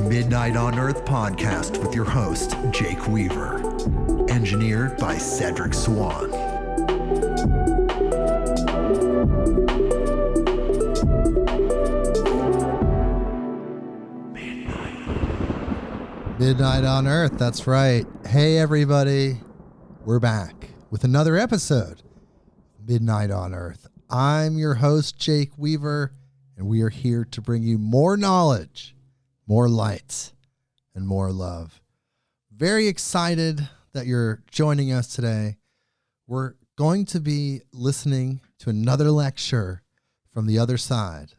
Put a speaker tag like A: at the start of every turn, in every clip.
A: Midnight on Earth podcast with your host, Jake Weaver. Engineered by Cedric Swan.
B: Midnight on Earth, that's right. Hey everybody, we're back with another episode, Midnight on Earth. I'm your host, Jake Weaver, and we are here to bring you more knowledge, more light, and more love. Very excited that you're joining us today. We're going to be listening to another lecture from the other side.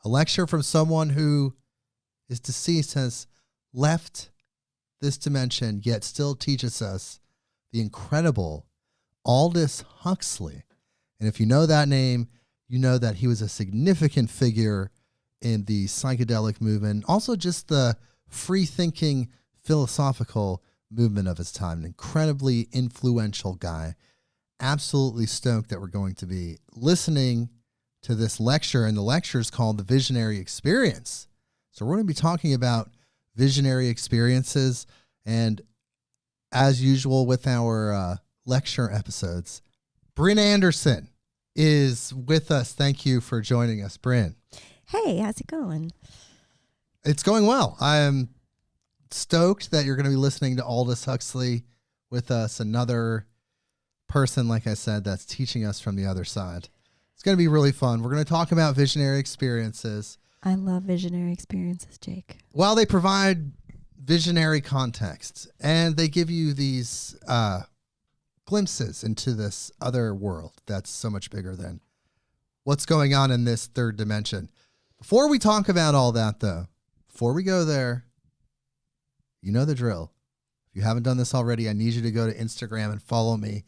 B: A lecture from someone who is deceased, has left this dimension, yet still teaches us the incredible Aldous Huxley. And if you know that name, you know that he was a significant figure in the psychedelic movement, also just the free-thinking philosophical movement of his time. An incredibly influential guy. Absolutely stoked that we're going to be listening to this lecture, and the lecture is called The Visionary Experience. So we're going to be talking about visionary experiences, and as usual with our lecture episodes, Brynn Anderson is with us. Thank you for joining us, Brynn.
C: Hey, how's it going?
B: It's going well. I am stoked that you're going to be listening to Aldous Huxley with us, another person, like I said, that's teaching us from the other side. It's going to be really fun. We're going to talk about visionary experiences.
C: I love visionary experiences, Jake.
B: Well, they provide visionary context, and they give you these glimpses into this other world that's so much bigger than what's going on in this third dimension. Before we talk about all that, though, before we go there, you know the drill. If you haven't done this already, I need you to go to Instagram and follow me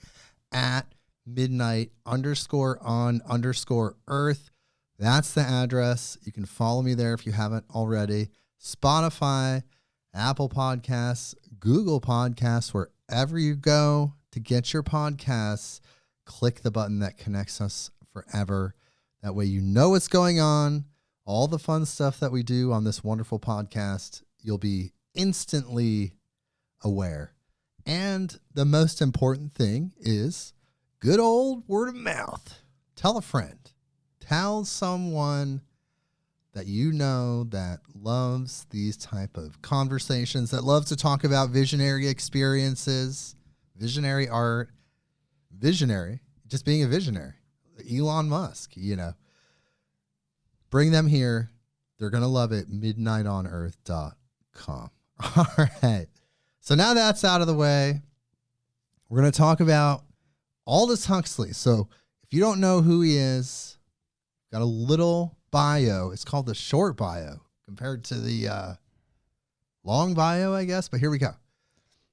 B: at midnight_on_earth. That's the address. You can follow me there if you haven't already. Spotify, Apple Podcasts, Google Podcasts, wherever you go to get your podcasts, click the button that connects us forever. That way you know what's going on. All the fun stuff that we do on this wonderful podcast, you'll be instantly aware. And the most important thing is good old word of mouth. Tell a friend. Tell someone that you know that loves these type of conversations, that loves to talk about visionary experiences, visionary art, visionary, just being a visionary. Elon Musk, you know. Bring them here. They're going to love it. midnightonearth.com. All right. So now that's out of the way, we're going to talk about Aldous Huxley. So if you don't know who he is, got a little bio. It's called the short bio compared to the long bio, I guess. But here we go.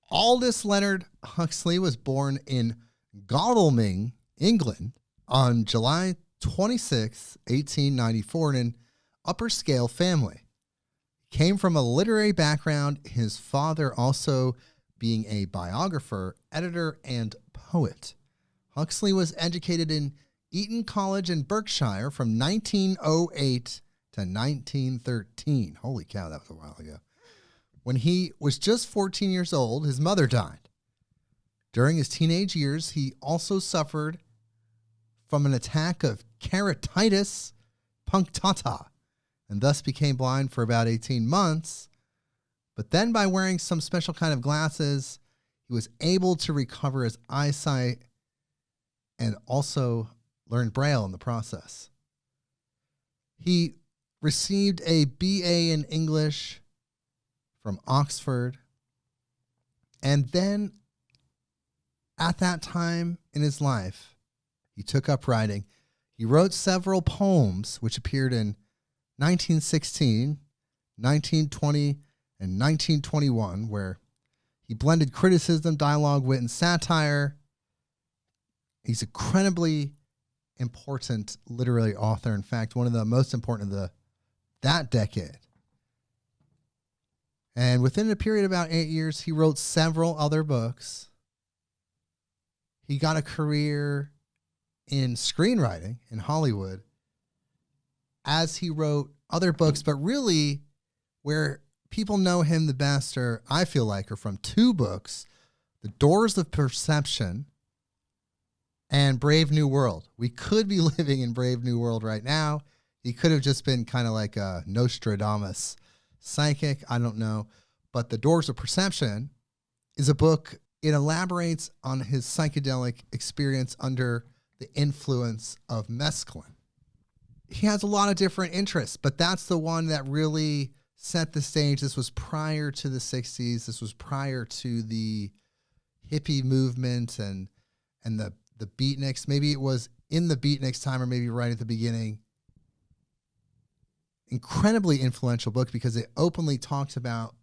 B: Aldous Leonard Huxley was born in Godalming, England on July 26, 1894, in an upper-scale family. He came from a literary background, his father also being a biographer, editor, and poet. Huxley was educated in Eton College in Berkshire from 1908 to 1913. Holy cow, that was a while ago. When he was just 14 years old, his mother died. During his teenage years, he also suffered from an attack of Keratitis Punctata, and thus became blind for about 18 months. But then by wearing some special kind of glasses, he was able to recover his eyesight and also learned Braille in the process. He received a BA in English from Oxford. And then at that time in his life, he took up writing. He wrote several poems which appeared in 1916, 1920, in 1921, where he blended criticism, dialogue, wit, and satire. He's an incredibly important literary author. In fact, one of the most important of that decade. And within a period of about 8 years, he wrote several other books. He got a career in screenwriting in Hollywood as he wrote other books, but really where people know him the best, or I feel like, are from two books, The Doors of Perception and Brave New World. We could be living in Brave New World right now. He could have just been kind of like a Nostradamus psychic. I don't know. But The Doors of Perception is a book. It elaborates on his psychedelic experience under the influence of mescaline. He has a lot of different interests, but that's the one that really set the stage. This was prior to the 60s. This was prior to the hippie movement and the beatniks. Maybe it was in the beatniks time, or maybe right at the beginning. Incredibly influential book because it openly talks about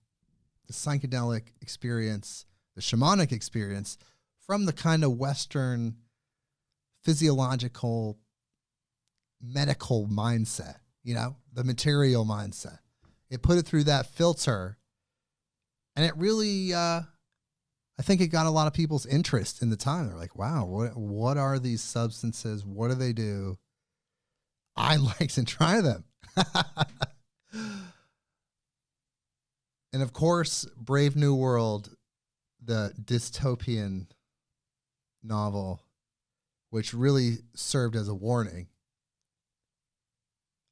B: the psychedelic experience, the shamanic experience, from the kind of Western physiological medical mindset, the material mindset. It put it through that filter, and it really, I think it got a lot of people's interest in the time. They're like, wow, what are these substances? What do they do? I'd like to try them. And of course, Brave New World, the dystopian novel, which really served as a warning.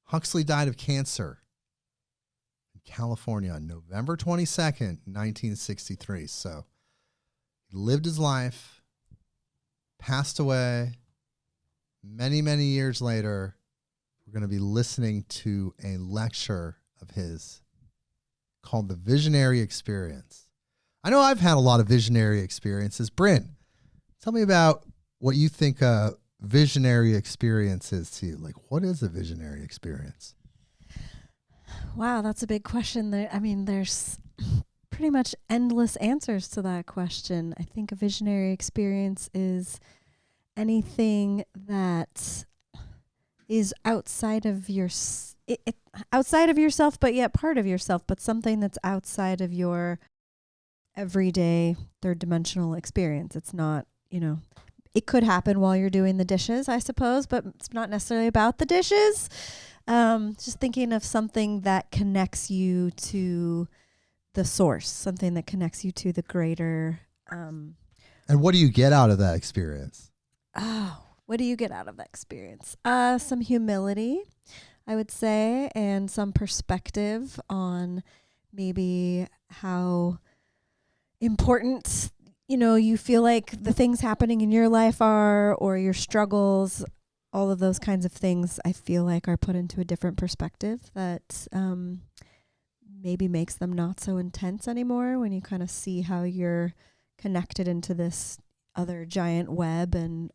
B: Huxley died of cancer in California on November 22nd, 1963. So he lived his life, passed away. Many, many years later, we're going to be listening to a lecture of his called The Visionary Experience. I know I've had a lot of visionary experiences. Brynn, tell me about what you think a visionary experience is to you. Like, what is a visionary experience?
C: Wow, that's a big question. There's pretty much endless answers to that question. I think a visionary experience is anything that is outside of outside of yourself, but yet part of yourself, but something that's outside of your everyday third dimensional experience. It's not, it could happen while you're doing the dishes, I suppose, but it's not necessarily about the dishes. Just thinking of something that connects you to the source, something that connects you to the greater.
B: And what do you get out of that experience?
C: Oh, what do you get out of that experience? Some humility, I would say, and some perspective on maybe how important, you feel like the things happening in your life are, or your struggles, all of those kinds of things, I feel like are put into a different perspective that maybe makes them not so intense anymore when you kind of see how you're connected into this other giant web and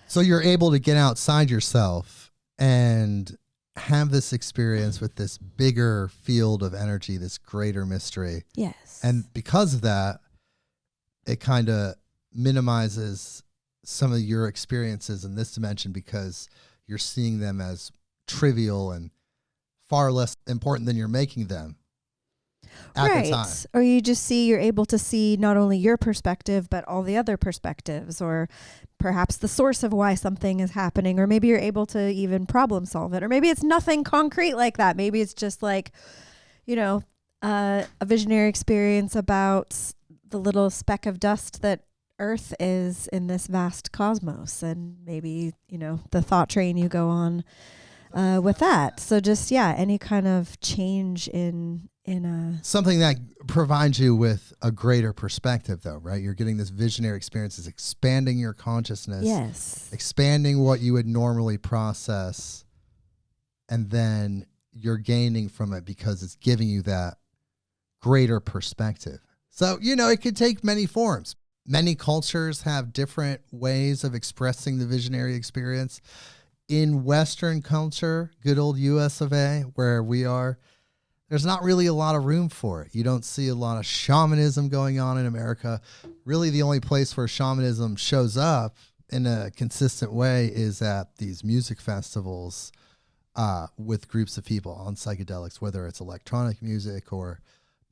B: So you're able to get outside yourself and have this experience with this bigger field of energy, this greater mystery.
C: Yes.
B: And because of that, it kind of minimizes some of your experiences in this dimension because you're seeing them as trivial and far less important than you're making them at the time.
C: Or you're able to see not only your perspective, but all the other perspectives, or perhaps the source of why something is happening, or maybe you're able to even problem solve it, or maybe it's nothing concrete like that. Maybe it's just like, a visionary experience about the little speck of dust that Earth is in this vast cosmos, and maybe, the thought train you go on with that. So just, any kind of change in
B: something that provides you with a greater perspective, though, right? You're getting this visionary experience, is expanding your consciousness,
C: yes,
B: expanding what you would normally process, and then you're gaining from it because it's giving you that greater perspective. So, it could take many forms. Many cultures have different ways of expressing the visionary experience. In Western culture, good old US of A, where we are, there's not really a lot of room for it. You don't see a lot of shamanism going on in America. Really, the only place where shamanism shows up in a consistent way is at these music festivals with groups of people on psychedelics, whether it's electronic music or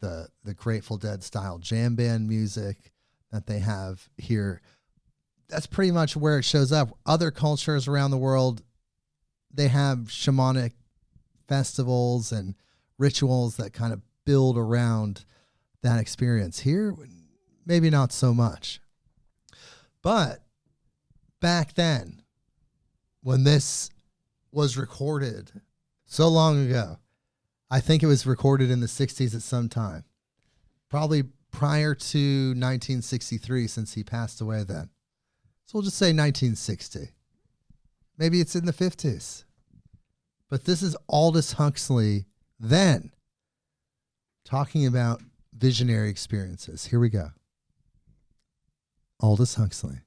B: the Grateful Dead style jam band music that they have here. That's pretty much where it shows up. Other cultures around the world, they have shamanic festivals and rituals that kind of build around that experience. Here, maybe not so much. But back then, when this was recorded so long ago, I think it was recorded in the 60s at some time, probably prior to 1963, since he passed away then. So we'll just say 1960. Maybe it's in the 50s. But this is Aldous Huxley then talking about visionary experiences. Here we go. Aldous Huxley,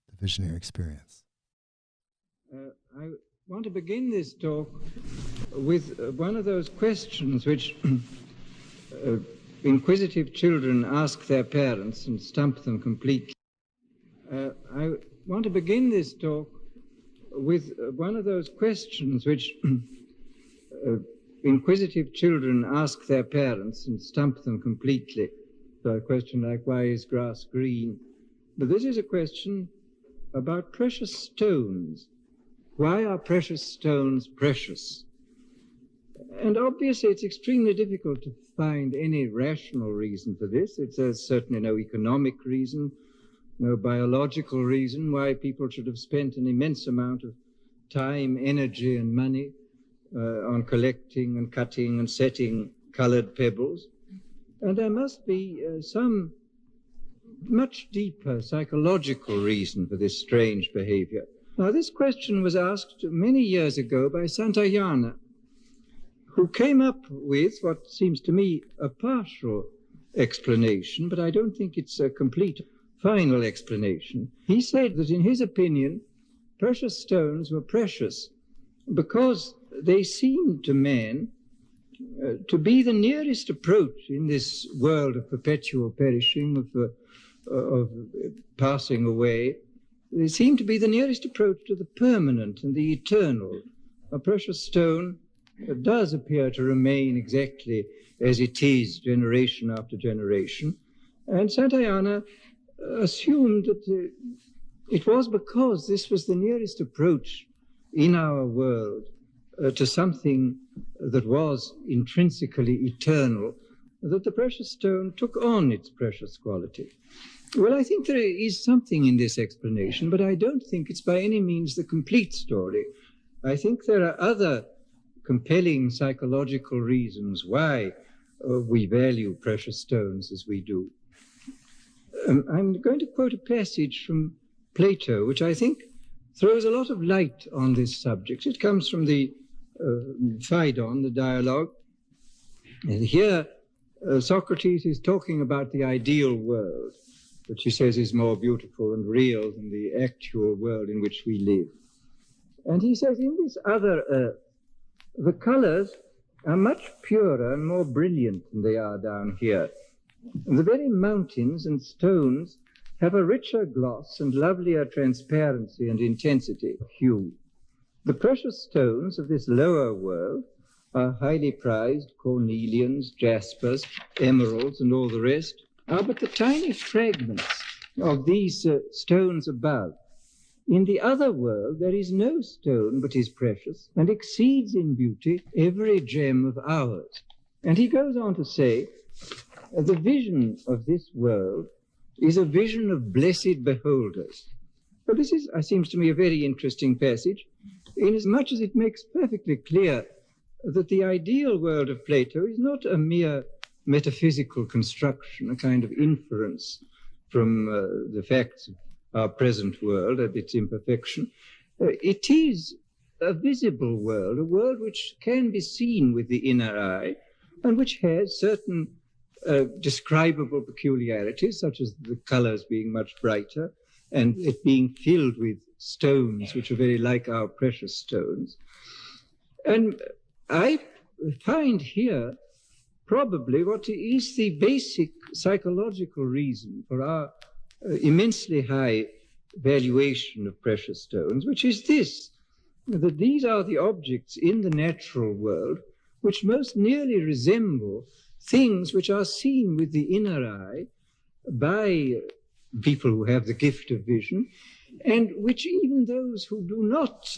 B: the visionary experience.
D: I want to begin this talk with one of those questions which inquisitive children ask their parents and stump them completely. I want to begin this talk with one of those questions which inquisitive children ask their parents and stump them completely. So a question like, why is grass green? But this is a question about precious stones. Why are precious stones precious? And obviously it's extremely difficult to find any rational reason for this. There's certainly no economic reason, no biological reason why people should have spent an immense amount of time, energy, and money on collecting and cutting and setting colored pebbles. And there must be some much deeper psychological reason for this strange behavior. Now, this question was asked many years ago by Santayana, who came up with what seems to me a partial explanation, but I don't think it's a complete final explanation. He said that in his opinion, precious stones were precious because they seemed to man to be the nearest approach in this world of perpetual perishing, of passing away. They seem to be the nearest approach to the permanent and the eternal. A precious stone does appear to remain exactly as it is, generation after generation. And Santayana assumed that it was because this was the nearest approach in our world to something that was intrinsically eternal, that the precious stone took on its precious quality. Well, I think there is something in this explanation, but I don't think it's by any means the complete story. I think there are other compelling psychological reasons why we value precious stones as we do. I'm going to quote a passage from Plato, which I think throws a lot of light on this subject. It comes from the Phaedon, the dialogue. And here, Socrates is talking about the ideal world, which he says is more beautiful and real than the actual world in which we live. And he says, in this other earth, the colors are much purer and more brilliant than they are down here. And the very mountains and stones have a richer gloss and lovelier transparency and intensity of hue. The precious stones of this lower world are highly prized cornelians, jaspers, emeralds, and all the rest, are but the tiny fragments of these stones above. In the other world, there is no stone but is precious and exceeds in beauty every gem of ours. And he goes on to say, the vision of this world is a vision of blessed beholders. Well, this seems to me a very interesting passage, inasmuch as it makes perfectly clear that the ideal world of Plato is not a mere metaphysical construction, a kind of inference from the facts of our present world and its imperfection. It is a visible world, a world which can be seen with the inner eye and which has certain describable peculiarities, such as the colors being much brighter and it being filled with stones which are very like our precious stones. And I find here probably what is the basic psychological reason for our immensely high valuation of precious stones, which is this, that these are the objects in the natural world which most nearly resemble things which are seen with the inner eye by people who have the gift of vision, and which even those who do not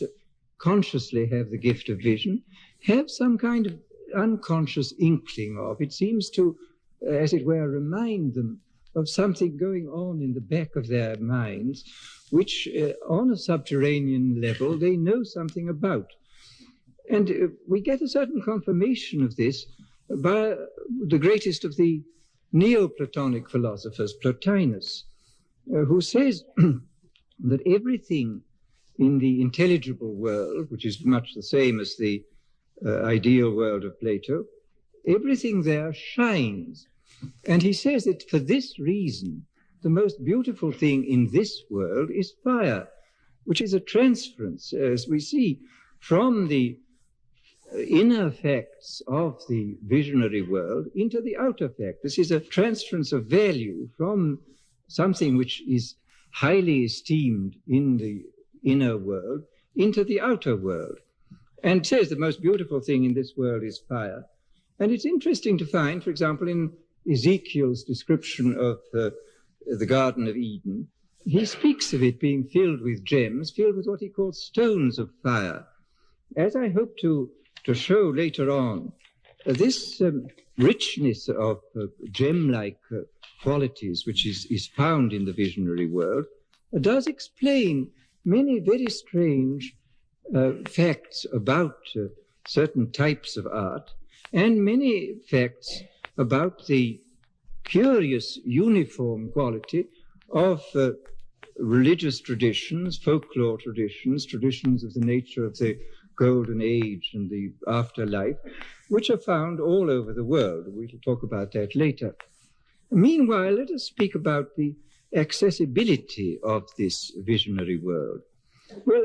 D: consciously have the gift of vision have some kind of unconscious inkling of. It seems to, as it were, remind them of something going on in the back of their minds, which on a subterranean level they know something about. And we get a certain confirmation of this by the greatest of the Neoplatonic philosophers, Plotinus, who says that everything in the intelligible world, which is much the same as the ideal world of Plato, everything there shines. And he says that for this reason, the most beautiful thing in this world is fire, which is a transference, as we see, from the inner facts of the visionary world into the outer fact. This is a transference of value from something which is highly esteemed in the inner world into the outer world. And says the most beautiful thing in this world is fire. And it's interesting to find, for example, in Ezekiel's description of the Garden of Eden, he speaks of it being filled with gems, filled with what he calls stones of fire. As I hope to show later on, this richness of gem-like qualities, which is found in the visionary world, does explain many very strange facts about certain types of art, and many facts about the curious uniform quality of religious traditions, folklore traditions, traditions of the nature of the golden age and the afterlife, which are found all over the world. We'll talk about that later. Meanwhile, let us speak about the accessibility of this visionary world. Well,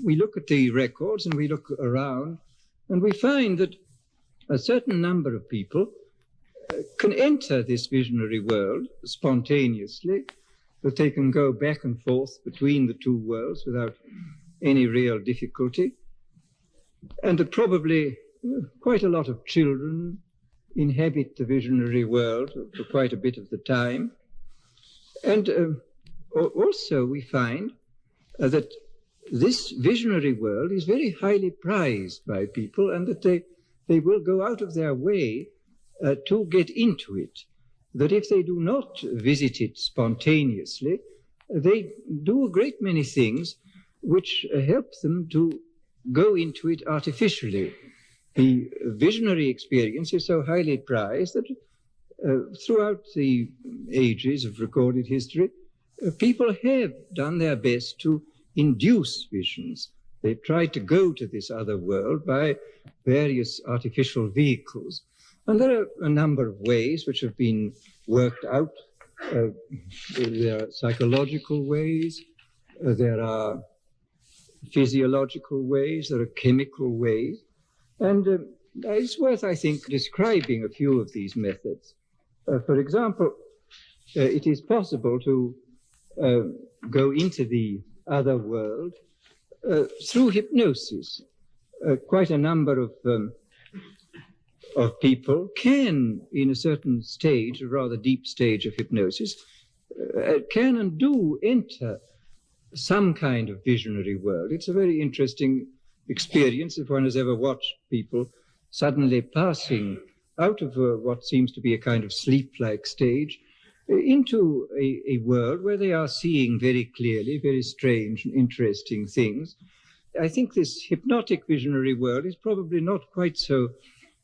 D: we look at the records and we look around and we find that a certain number of people can enter this visionary world spontaneously, that they can go back and forth between the two worlds without any real difficulty, and that probably quite a lot of children inhabit the visionary world for quite a bit of the time. And also we find that this visionary world is very highly prized by people, and that they will go out of their way to get into it. That if they do not visit it spontaneously, they do a great many things which help them to go into it artificially. The visionary experience is so highly prized that throughout the ages of recorded history, people have done their best to induce visions. They've tried to go to this other world by various artificial vehicles. And there are a number of ways which have been worked out. There are psychological ways, there are physiological ways, there are chemical ways. And it's worth, I think, describing a few of these methods. For example, it is possible to go into the other world through hypnosis. Quite a number of people can, in a certain stage, a rather deep stage of hypnosis, can and do enter some kind of visionary world. It's a very interesting experience if one has ever watched people suddenly passing out of what seems to be a kind of sleep-like stage into a world where they are seeing very clearly very strange and interesting things. I think this hypnotic visionary world is probably not quite so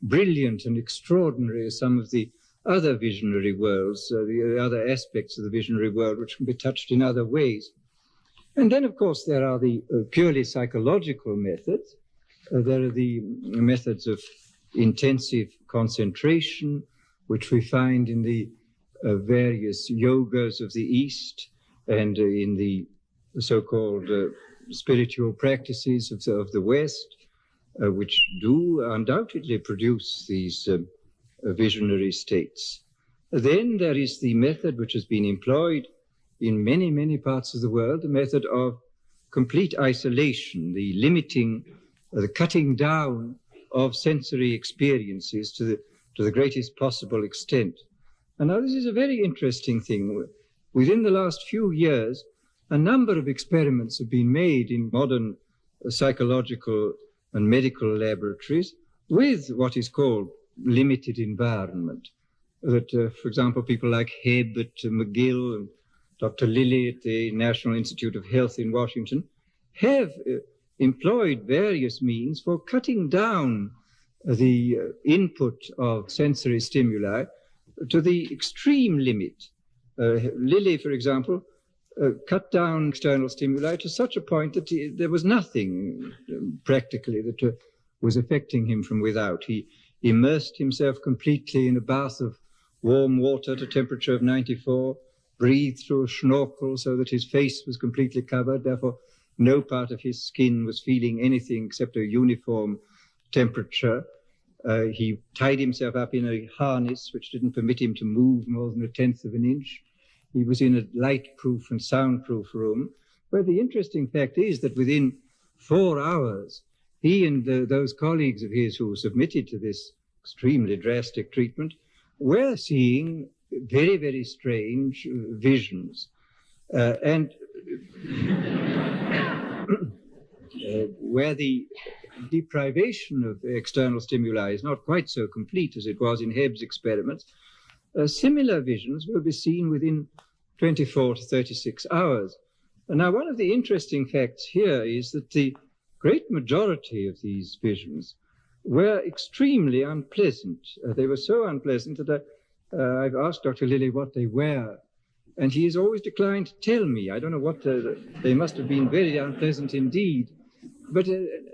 D: brilliant and extraordinary as some of the other visionary worlds, the other aspects of the visionary world, which can be touched in other ways. And then, of course, there are the purely psychological methods. There are the methods of intensive concentration, which we find in the various yogas of the East and in the so-called spiritual practices of the West. which do undoubtedly produce these visionary states. Then there is the method which has been employed in many, many parts of the world, the method of complete isolation, the limiting, the cutting down of sensory experiences to the greatest possible extent. And now this is a very interesting thing. Within the last few years, a number of experiments have been made in modern psychological and medical laboratories with what is called limited environment. That, for example, people like Hebb at McGill and Dr. Lilly at the National Institute of Health in Washington have employed various means for cutting down the input of sensory stimuli to the extreme limit. Lilly, for example, cut down external stimuli to such a point that there was nothing practically that was affecting him from without. He immersed himself completely in a bath of warm water at a temperature of 94, breathed through a schnorkel so that his face was completely covered, therefore no part of his skin was feeling anything except a uniform temperature. He tied himself up in a harness which didn't permit him to move more than 1/10 of an inch. He was in a light-proof and soundproof room, where the interesting fact is that within 4 hours, he and those colleagues of his who submitted to this extremely drastic treatment were seeing very, very strange visions. Where the deprivation of external stimuli is not quite so complete as it was in Hebb's experiments, similar visions will be seen within 24 to 36 hours. And now, one of the interesting facts here is that the great majority of these visions were extremely unpleasant. They were so unpleasant that I've asked Dr. Lilly what they were, and he has always declined to tell me. I don't know what they must have been very unpleasant indeed. But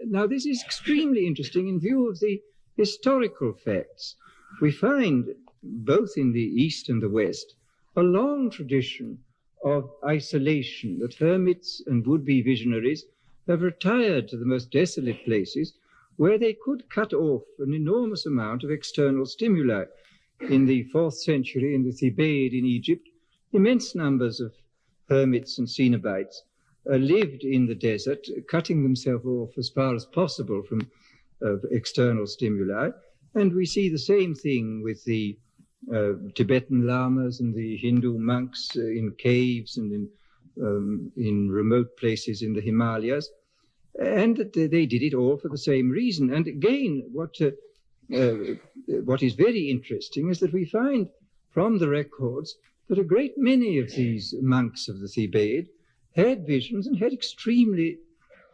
D: now this is extremely interesting in view of the historical facts. We find, both in the East and the West, a long tradition of isolation, that hermits and would-be visionaries have retired to the most desolate places where they could cut off an enormous amount of external stimuli. In the 4th century, in the Thebaid in Egypt, immense numbers of hermits and cenobites lived in the desert, cutting themselves off as far as possible from external stimuli. And we see the same thing with the Tibetan lamas and the Hindu monks in caves and in remote places in the Himalayas. And they did it all for the same reason. And again, what is very interesting is that we find from the records that a great many of these monks of the Thebaid had visions, and had extremely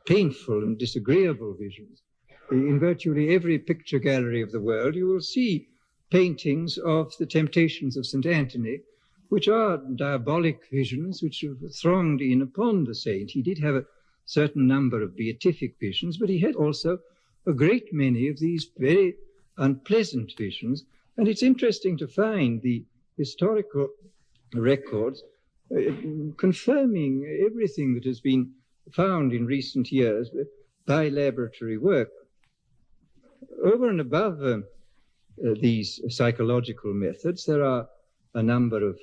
D: painful and disagreeable visions. In virtually every picture gallery of the world, you will see paintings of the Temptations of St. Anthony, which are diabolic visions which have thronged in upon the saint. He did have a certain number of beatific visions, but he had also a great many of these very unpleasant visions. And it's interesting to find the historical records confirming everything that has been found in recent years by laboratory work. Over and above these psychological methods, there are a number of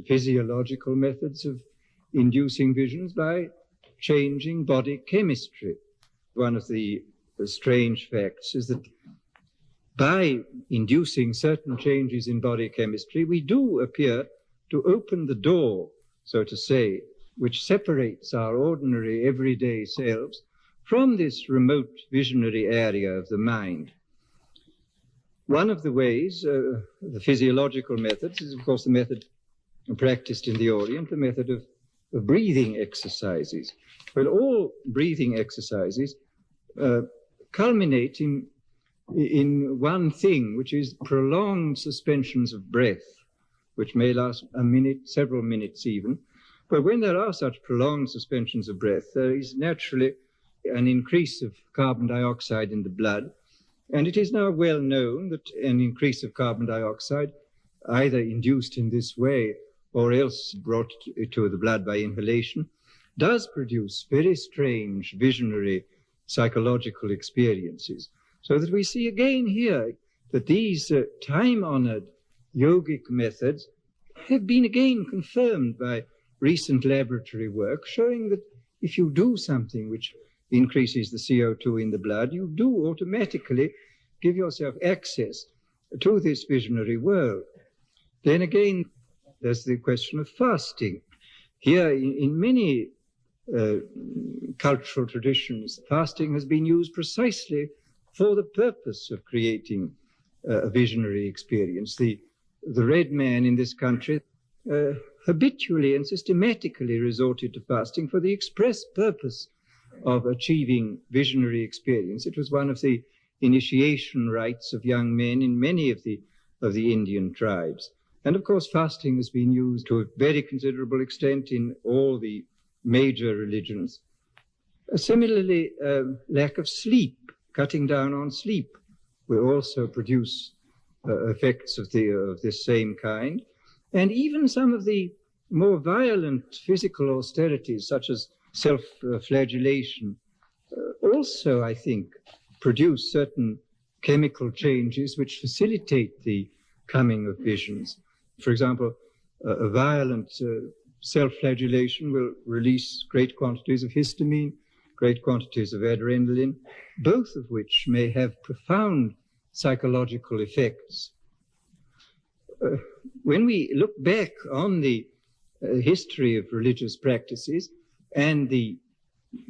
D: physiological methods of inducing visions by changing body chemistry. One of the strange facts is that by inducing certain changes in body chemistry, we do appear to open the door, so to say, which separates our ordinary everyday selves from this remote visionary area of the mind. One of the ways, the physiological methods, is of course the method practiced in the Orient, the method of breathing exercises. Well, all breathing exercises culminate in one thing, which is prolonged suspensions of breath, which may last a minute, several minutes even. But when there are such prolonged suspensions of breath, there is naturally an increase of carbon dioxide in the blood. And it is now well known that an increase of carbon dioxide, either induced in this way or else brought to the blood by inhalation, does produce very strange visionary psychological experiences. So that we see again here that these time-honored yogic methods have been again confirmed by recent laboratory work, showing that if you do something which increases the CO2 in the blood, you do automatically give yourself access to this visionary world. Then again, there's the question of fasting. Here, in many cultural traditions, fasting has been used precisely for the purpose of creating a visionary experience. The red man in this country habitually and systematically resorted to fasting for the express purpose of achieving visionary experience. It was one of the initiation rites of young men in many of the Indian tribes. And of course, fasting has been used to a very considerable extent in all the major religions. Similarly, lack of sleep, cutting down on sleep, will also produce effects of this same kind. And even some of the more violent physical austerities, such as self-flagellation, also, I think, produce certain chemical changes which facilitate the coming of visions. For example, a violent self-flagellation will release great quantities of histamine, great quantities of adrenaline, both of which may have profound psychological effects. When we look back on the history of religious practices and the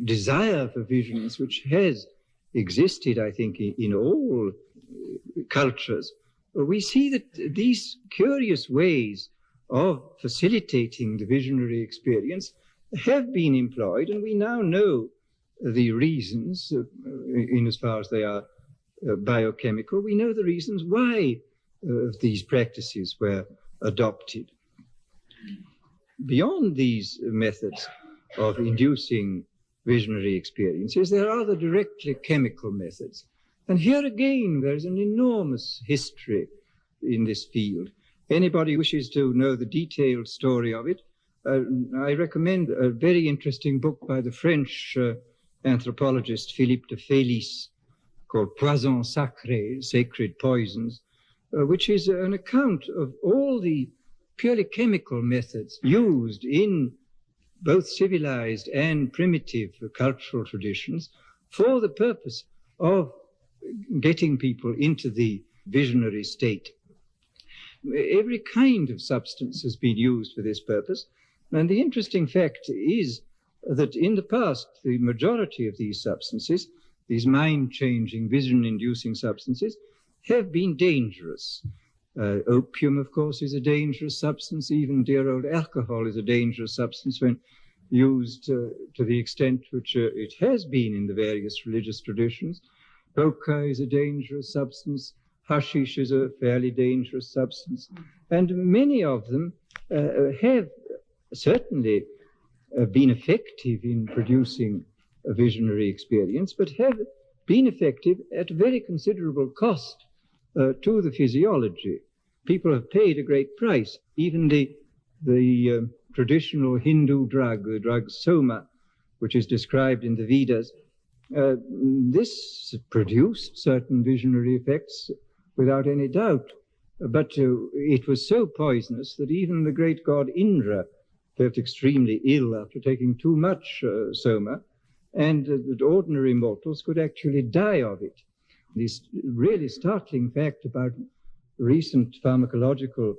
D: desire for visions, which has existed, I think, in all cultures, we see that these curious ways of facilitating the visionary experience have been employed, and we now know the reasons, in as far as they are biochemical, we know the reasons why these practices were adopted. Beyond these methods of inducing visionary experiences, there are the directly chemical methods. And here again, there's an enormous history in this field. Anybody wishes to know the detailed story of it, I recommend a very interesting book by the French anthropologist Philippe de Félis called Poisons Sacrés, Sacred Poisons, which is an account of all the purely chemical methods used in both civilized and primitive cultural traditions for the purpose of getting people into the visionary state. Every kind of substance has been used for this purpose, and the interesting fact is that in the past, the majority of these substances, these mind-changing, vision-inducing substances, have been dangerous. Opium, of course, is a dangerous substance. Even dear old alcohol is a dangerous substance when used to the extent which it has been in the various religious traditions. Coca is a dangerous substance. Hashish is a fairly dangerous substance. And many of them have certainly been effective in producing a visionary experience, but have been effective at very considerable cost to the physiology. People have paid a great price. Even the traditional Hindu drug, the drug soma, which is described in the Vedas, this produced certain visionary effects without any doubt. But it was so poisonous that even the great god Indra felt extremely ill after taking too much soma, and that ordinary mortals could actually die of it. This really startling fact about recent pharmacological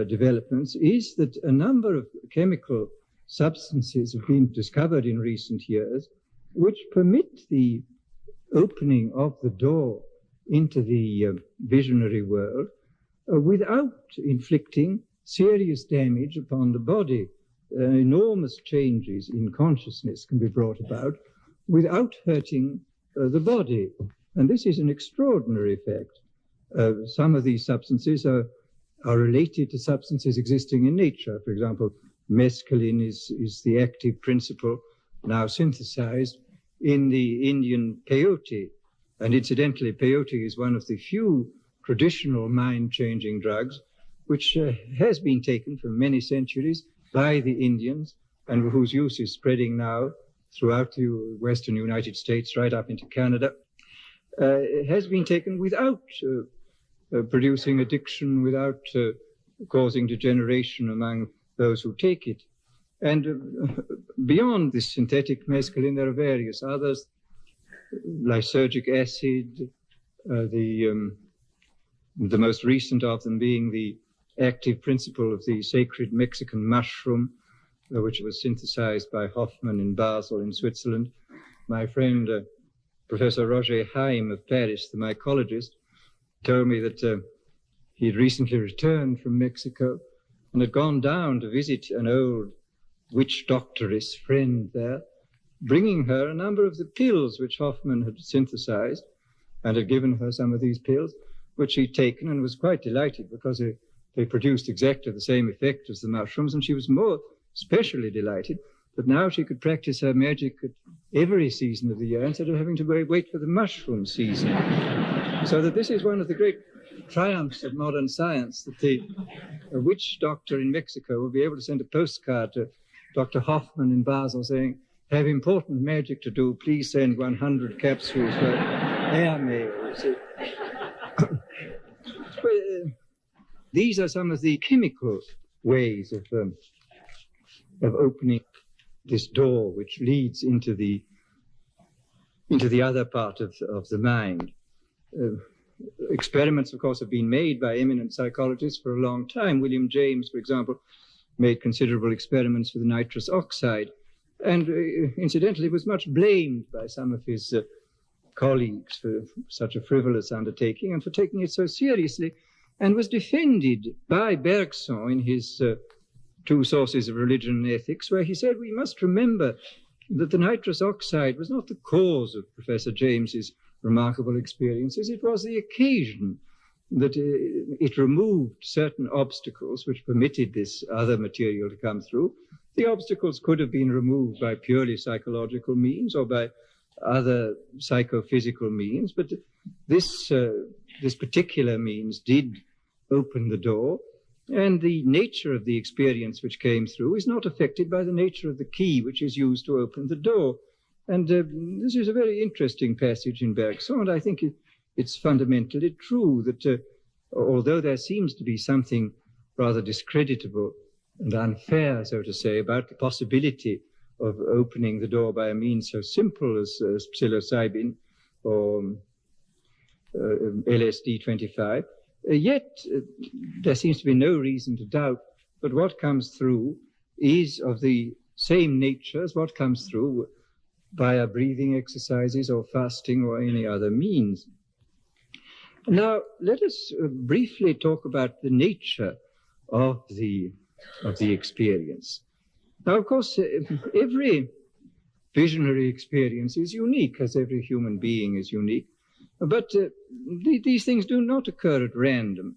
D: developments is that a number of chemical substances have been discovered in recent years which permit the opening of the door into the visionary world without inflicting serious damage upon the body. Enormous changes in consciousness can be brought about without hurting the body. And this is an extraordinary effect. Some of these substances are related to substances existing in nature. For example, mescaline is the active principle now synthesized in the Indian peyote. And incidentally, peyote is one of the few traditional mind-changing drugs which has been taken for many centuries by the Indians and whose use is spreading now throughout the western United States, right up into Canada, has been taken without producing addiction, without causing degeneration among those who take it. And beyond this synthetic mescaline, there are various others, lysergic acid, the most recent of them being the active principle of the sacred Mexican mushroom, which was synthesized by Hoffmann in Basel in Switzerland. My friend, Professor Roger Haim of Paris, the mycologist, told me that he'd recently returned from Mexico and had gone down to visit an old witch doctoress friend there, bringing her a number of the pills which Hoffmann had synthesized, and had given her some of these pills, which she'd taken and was quite delighted because they produced exactly the same effect as the mushrooms, and she was more especially delighted that now she could practice her magic at every season of the year instead of having to wait for the mushroom season. So that this is one of the great triumphs of modern science, that a witch doctor in Mexico will be able to send a postcard to Dr. Hoffmann in Basel saying, "Have important magic to do, please send 100 capsules for airmail." These are some of the chemical ways of opening this door which leads into the other part of the mind. Experiments, of course, have been made by eminent psychologists for a long time. William James, for example, made considerable experiments with nitrous oxide, and incidentally was much blamed by some of his colleagues for such a frivolous undertaking and for taking it so seriously, and was defended by Bergson in his Two Sources of Religion and Ethics, where he said we must remember that the nitrous oxide was not the cause of Professor James's remarkable experiences. It was the occasion that it removed certain obstacles which permitted this other material to come through. The obstacles could have been removed by purely psychological means or by other psychophysical means, but this particular means did open the door, and the nature of the experience which came through is not affected by the nature of the key which is used to open the door. And this is a very interesting passage in Bergson, and I think it's fundamentally true that although there seems to be something rather discreditable and unfair, so to say, about the possibility of opening the door by a means so simple as psilocybin or LSD 25, yet there seems to be no reason to doubt that what comes through is of the same nature as what comes through via breathing exercises or fasting or any other means. Now, let us briefly talk about the nature of the experience. Now, of course, every visionary experience is unique, as every human being is unique. But these things do not occur at random.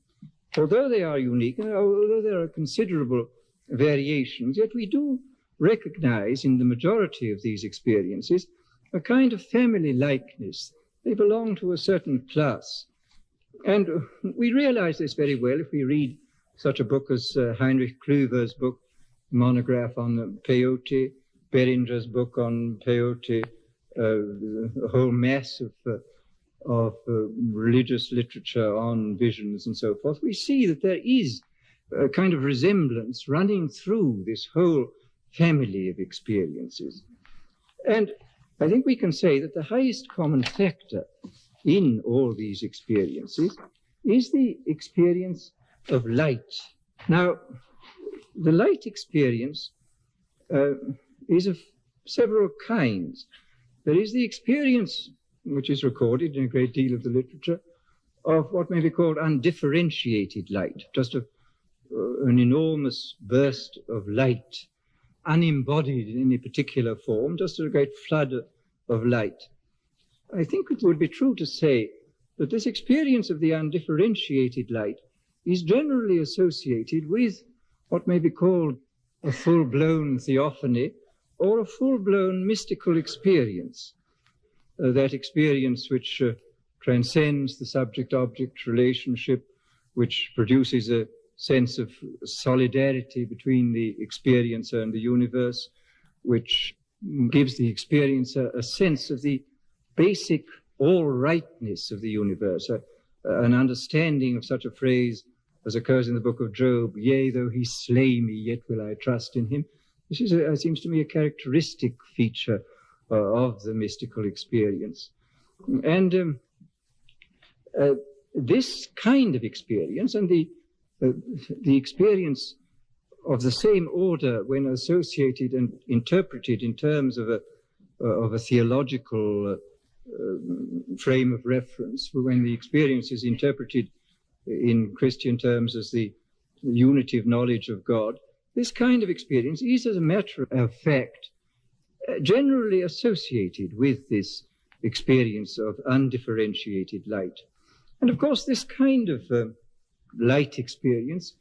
D: Although they are unique, and although there are considerable variations, yet we do recognize in the majority of these experiences a kind of family likeness. They belong to a certain class. And we realize this very well if we read such a book as Heinrich Klüver's book, monograph on peyote, Beringer's book on peyote, a whole mass of religious literature on visions and so forth. We see that there is a kind of resemblance running through this whole family of experiences. And I think we can say that the highest common factor in all these experiences is the experience of light. Now, the light experience is of several kinds. There is the experience, which is recorded in a great deal of the literature, of what may be called undifferentiated light, just an enormous burst of light, unembodied in any particular form, just a great flood of light. I think it would be true to say that this experience of the undifferentiated light is generally associated with what may be called a full-blown theophany or a full-blown mystical experience, that experience which transcends the subject-object relationship, which produces a sense of solidarity between the experiencer and the universe, which gives the experience a sense of the basic all-rightness of the universe, an understanding of such a phrase as occurs in the book of Job, "Yea, though he slay me, yet will I trust in him." This is, seems to me, a characteristic feature of the mystical experience. And this kind of experience, and the experience of the same order when associated and interpreted in terms of a theological frame of reference, when the experience is interpreted in Christian terms as the unity of knowledge of God, this kind of experience is, as a matter of fact, generally associated with this experience of undifferentiated light. And of course, this kind of light experience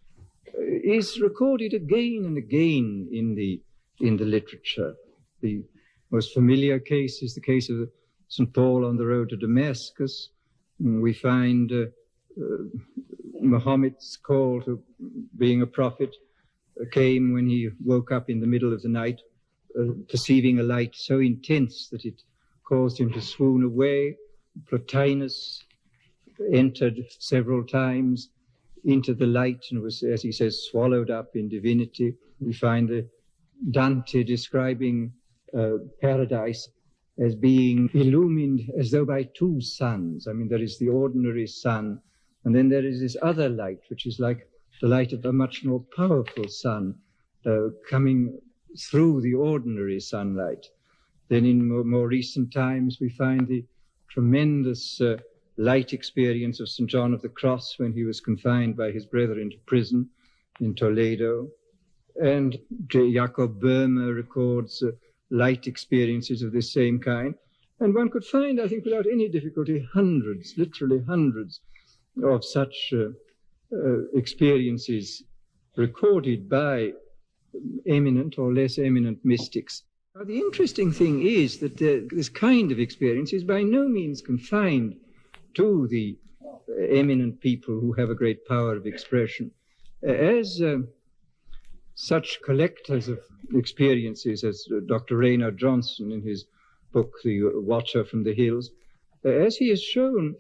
D: is recorded again and again in the literature. The most familiar case is the case of St. Paul on the road to Damascus. We find Muhammad's call to being a prophet came when he woke up in the middle of the night, perceiving a light so intense that it caused him to swoon away. Plotinus entered several times into the light and was, as he says, swallowed up in divinity. We find Dante describing paradise as being illumined as though by two suns. I mean, there is the ordinary sun, and then there is this other light, which is like the light of a much more powerful sun coming through the ordinary sunlight. Then in more recent times, we find the tremendous light experience of St. John of the Cross when he was confined by his brethren to prison in Toledo. And Jacob Boehme records light experiences of this same kind. And one could find, I think, without any difficulty, hundreds, literally hundreds of such experiences recorded by eminent or less eminent mystics. Now, the interesting thing is that this kind of experience is by no means confined to the eminent people who have a great power of expression. As such collectors of experiences as Dr. Raynard Johnson in his book, The Watcher from the Hills, as he has shown,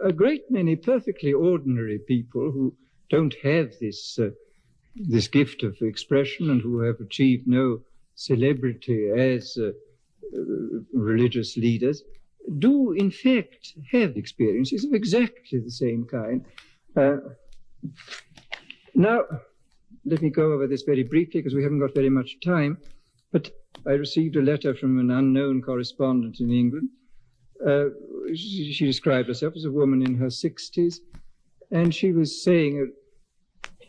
D: a great many perfectly ordinary people who don't have this gift of expression and who have achieved no celebrity as religious leaders, do in fact have experiences of exactly the same kind. Now, let me go over this very briefly because we haven't got very much time, but I received a letter from an unknown correspondent in England. She described herself as a woman in her 60s, and she was saying,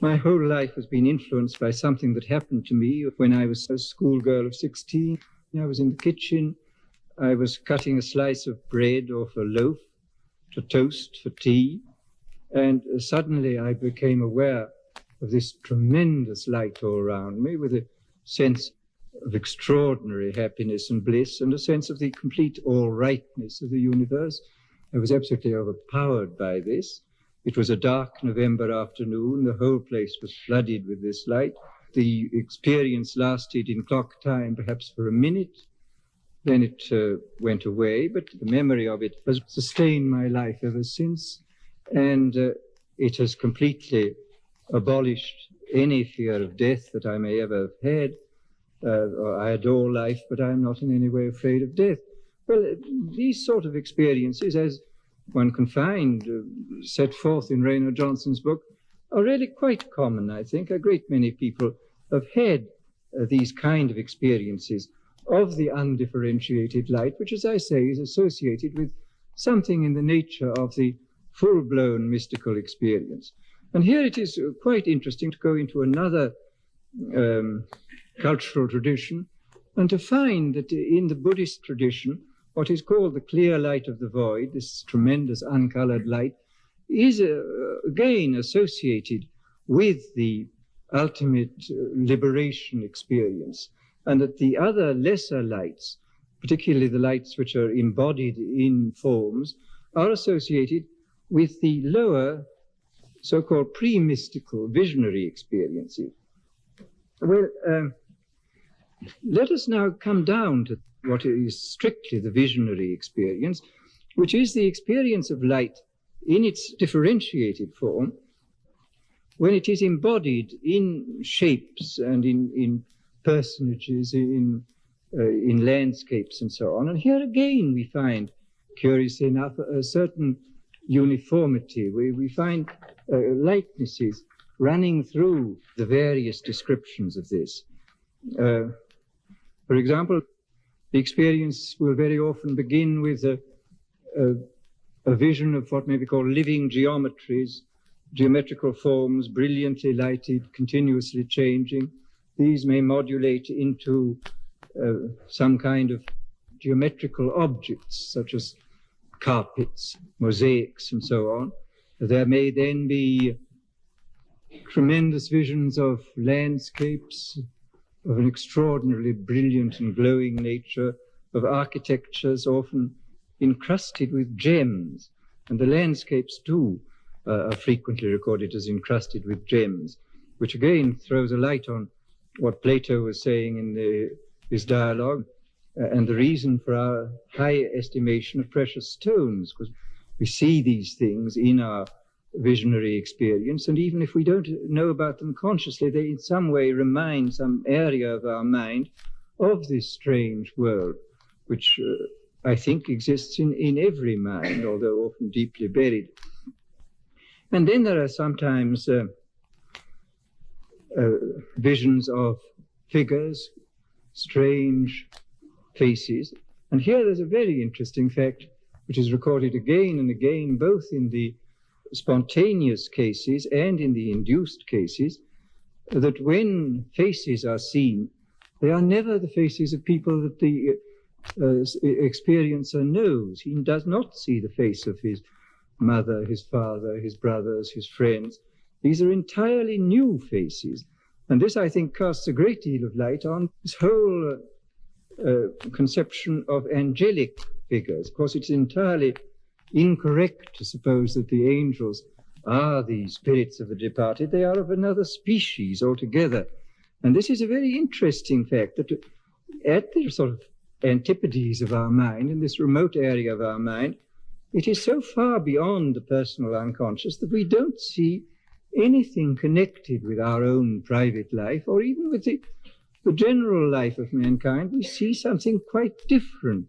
D: my whole life has been influenced by something that happened to me when I was a schoolgirl of 16. I was in the kitchen. I was cutting a slice of bread off a loaf to toast for tea, and suddenly I became aware of this tremendous light all around me with a sense of extraordinary happiness and bliss and a sense of the complete all-rightness of the universe. I was absolutely overpowered by this. It was a dark November afternoon. The whole place was flooded with this light. The experience lasted in clock time perhaps for a minute. Then it went away, but the memory of it has sustained my life ever since, and it has completely abolished any fear of death that I may ever have had. I adore life, but I'm not in any way afraid of death. Well, these sort of experiences, as one can find set forth in Raynard Johnson's book, are really quite common, I think. A great many people have had these kind of experiences of the undifferentiated light, which, as I say, is associated with something in the nature of the full-blown mystical experience. And here it is quite interesting to go into another cultural tradition and to find that in the Buddhist tradition, what is called the clear light of the void, this tremendous uncolored light, is again associated with the ultimate liberation experience, and that the other lesser lights, particularly the lights which are embodied in forms, are associated with the lower so-called pre-mystical visionary experiences. Well, let us now come down to what is strictly the visionary experience, which is the experience of light in its differentiated form, when it is embodied in shapes and in personages, in landscapes and so on. And here again we find, curiously enough, a certain uniformity. We find likenesses running through the various descriptions of this. For example, the experience will very often begin with a vision of what may be called living geometries, geometrical forms, brilliantly lighted, continuously changing. These may modulate into some kind of geometrical objects, such as carpets, mosaics, and so on. There may then be tremendous visions of landscapes of an extraordinarily brilliant and glowing nature, of architectures often encrusted with gems, and the landscapes too are frequently recorded as encrusted with gems, which again throws a light on what Plato was saying in his dialogue, and the reason for our high estimation of precious stones, because we see these things in our visionary experience, and even if we don't know about them consciously, they in some way remind some area of our mind of this strange world, which I think exists in every mind, although often deeply buried. And then there are sometimes visions of figures, strange faces. And here there's a very interesting fact, which is recorded again and again, both in the spontaneous cases and in the induced cases, that when faces are seen, they are never the faces of people that the experiencer knows. He does not see the face of his mother, his father, his brothers, his friends. These are entirely new faces. And this, I think, casts a great deal of light on this whole conception of angelic figures. Of course, it's entirely incorrect to suppose that the angels are the spirits of the departed. They are of another species altogether. And this is a very interesting fact, that at the sort of antipodes of our mind, in this remote area of our mind, it is so far beyond the personal unconscious that we don't see anything connected with our own private life, or even with the general life of mankind. We see something quite different.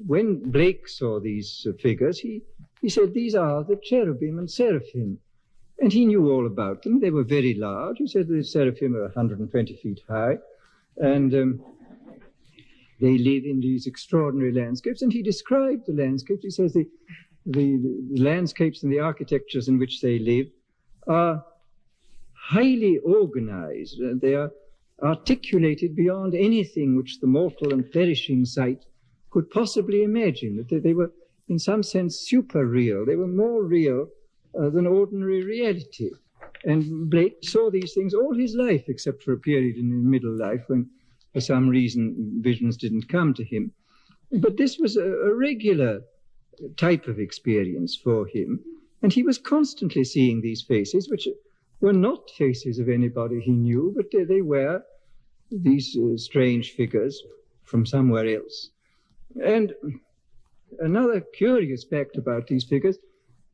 D: When Blake saw these figures, he said, these are the cherubim and seraphim. And he knew all about them. They were very large. He said the seraphim are 120 feet high, and they live in these extraordinary landscapes. And he described the landscapes. He says the landscapes and the architectures in which they live are highly organized. They are articulated beyond anything which the mortal and perishing sight could possibly imagine. That they were, in some sense, super real. They were more real than ordinary reality. And Blake saw these things all his life, except for a period in his middle life when, for some reason, visions didn't come to him. But this was a regular type of experience for him. And he was constantly seeing these faces, which were not faces of anybody he knew, but they were these strange figures from somewhere else. And another curious fact about these figures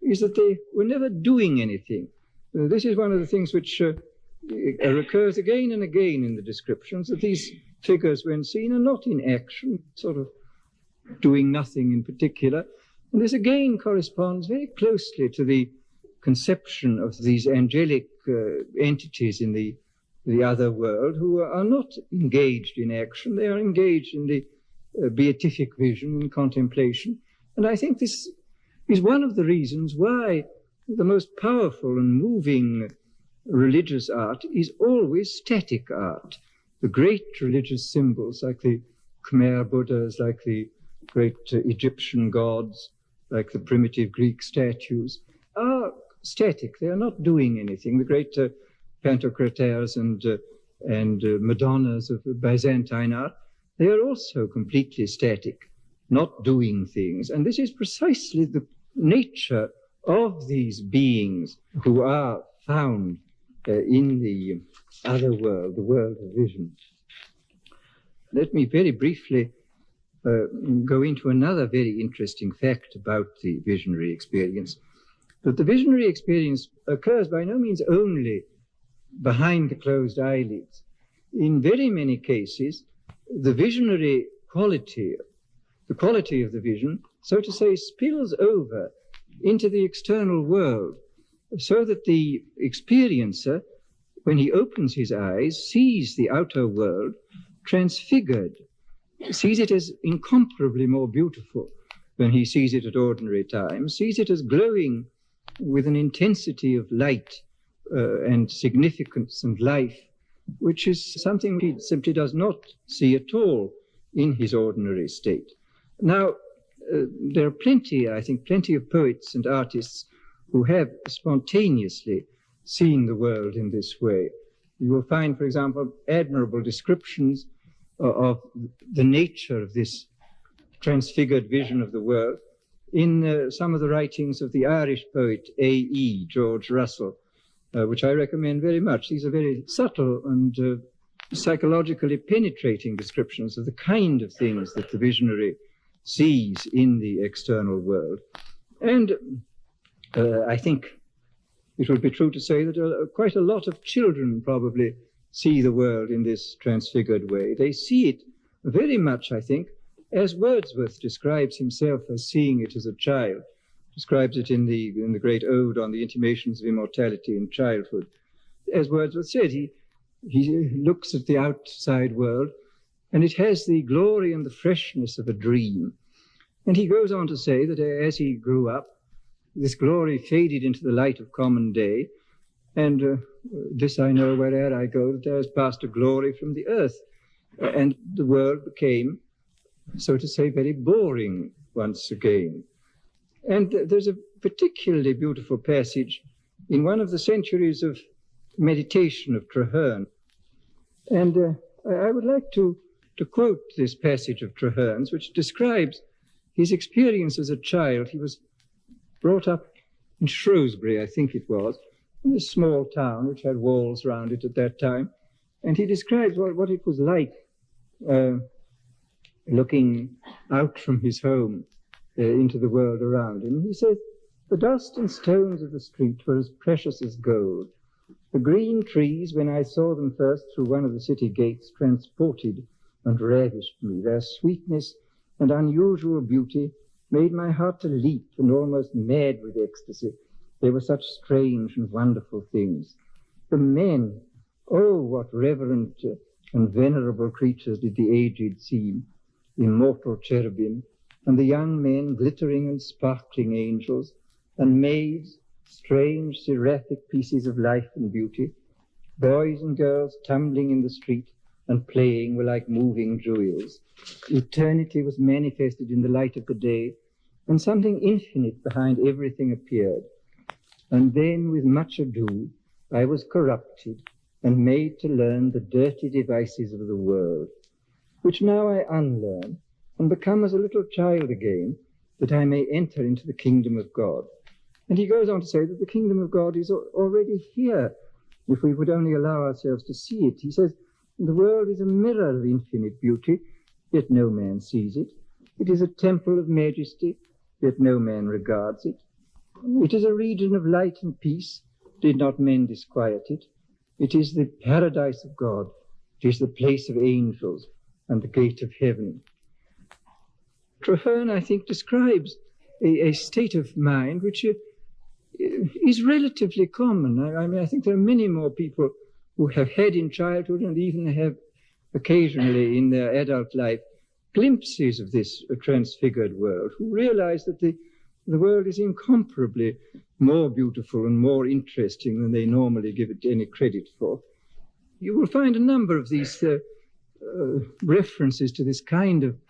D: is that they were never doing anything. This is one of the things which recurs again and again in the descriptions, that these figures, when seen, are not in action, sort of doing nothing in particular. And this again corresponds very closely to the conception of these angelic entities in the other world, who are not engaged in action. They are engaged in the beatific vision and contemplation. And I think this is one of the reasons why the most powerful and moving religious art is always static art. The great religious symbols, like the Khmer Buddhas, like the great Egyptian gods, like the primitive Greek statues, are static. They are not doing anything. The great Pantocrators and Madonnas of Byzantine art, they are also completely static, not doing things. And this is precisely the nature of these beings who are found in the other world, the world of vision. Let me very briefly go into another very interesting fact about the visionary experience, that the visionary experience occurs by no means only behind the closed eyelids. In very many cases, the visionary quality, the quality of the vision, so to say, spills over into the external world, so that the experiencer, when he opens his eyes, sees the outer world transfigured, sees it as incomparably more beautiful than he sees it at ordinary times, sees it as glowing with an intensity of light and significance and life, which is something he simply does not see at all in his ordinary state. Now, there are plenty of poets and artists who have spontaneously seen the world in this way. You will find, for example, admirable descriptions of the nature of this transfigured vision of the world in some of the writings of the Irish poet A.E. George Russell, which I recommend very much. These are very subtle and psychologically penetrating descriptions of the kind of things that the visionary sees in the external world. And I think it would be true to say that quite a lot of children probably see the world in this transfigured way. They see it very much, I think, as Wordsworth describes himself as seeing it as a child, describes it in the great ode on the intimations of immortality in childhood. As Wordsworth said, he looks at the outside world, and it has the glory and the freshness of a dream. And he goes on to say that as he grew up, this glory faded into the light of common day, and this I know where'er I go, that there has passed a glory from the earth, and the world became, so to say, very boring once again. And there's a particularly beautiful passage in one of the centuries of meditation of Traherne. And I would like to quote this passage of Traherne's, which describes his experience as a child. He was brought up in Shrewsbury, I think it was, in a small town which had walls round it at that time. And he describes what it was like looking out from his home into the world around him. He says, "The dust and stones of the street were as precious as gold. The green trees, when I saw them first through one of the city gates, transported and ravished me. Their sweetness and unusual beauty made my heart to leap and almost mad with ecstasy. They were such strange and wonderful things. The men, oh, what reverent and venerable creatures did the aged seem, immortal cherubim, and the young men, glittering and sparkling angels, and maids, strange seraphic pieces of life and beauty. Boys and girls tumbling in the street and playing were like moving jewels. Eternity was manifested in the light of the day, and something infinite behind everything appeared. And then, with much ado, I was corrupted and made to learn the dirty devices of the world, which now I unlearn and become as a little child again, that I may enter into the kingdom of God." And he goes on to say that the kingdom of God is already here, if we would only allow ourselves to see it. He says, "The world is a mirror of infinite beauty, yet no man sees it. It is a temple of majesty, yet no man regards it. It is a region of light and peace, did not men disquiet it. It is the paradise of God. It is the place of angels and the gate of heaven." Traherne, I think, describes a state of mind which is relatively common. I mean, I think there are many more people who have had in childhood and even have occasionally in their adult life glimpses of this transfigured world, who realize that the world is incomparably more beautiful and more interesting than they normally give it any credit for. You will find a number of these references to this kind of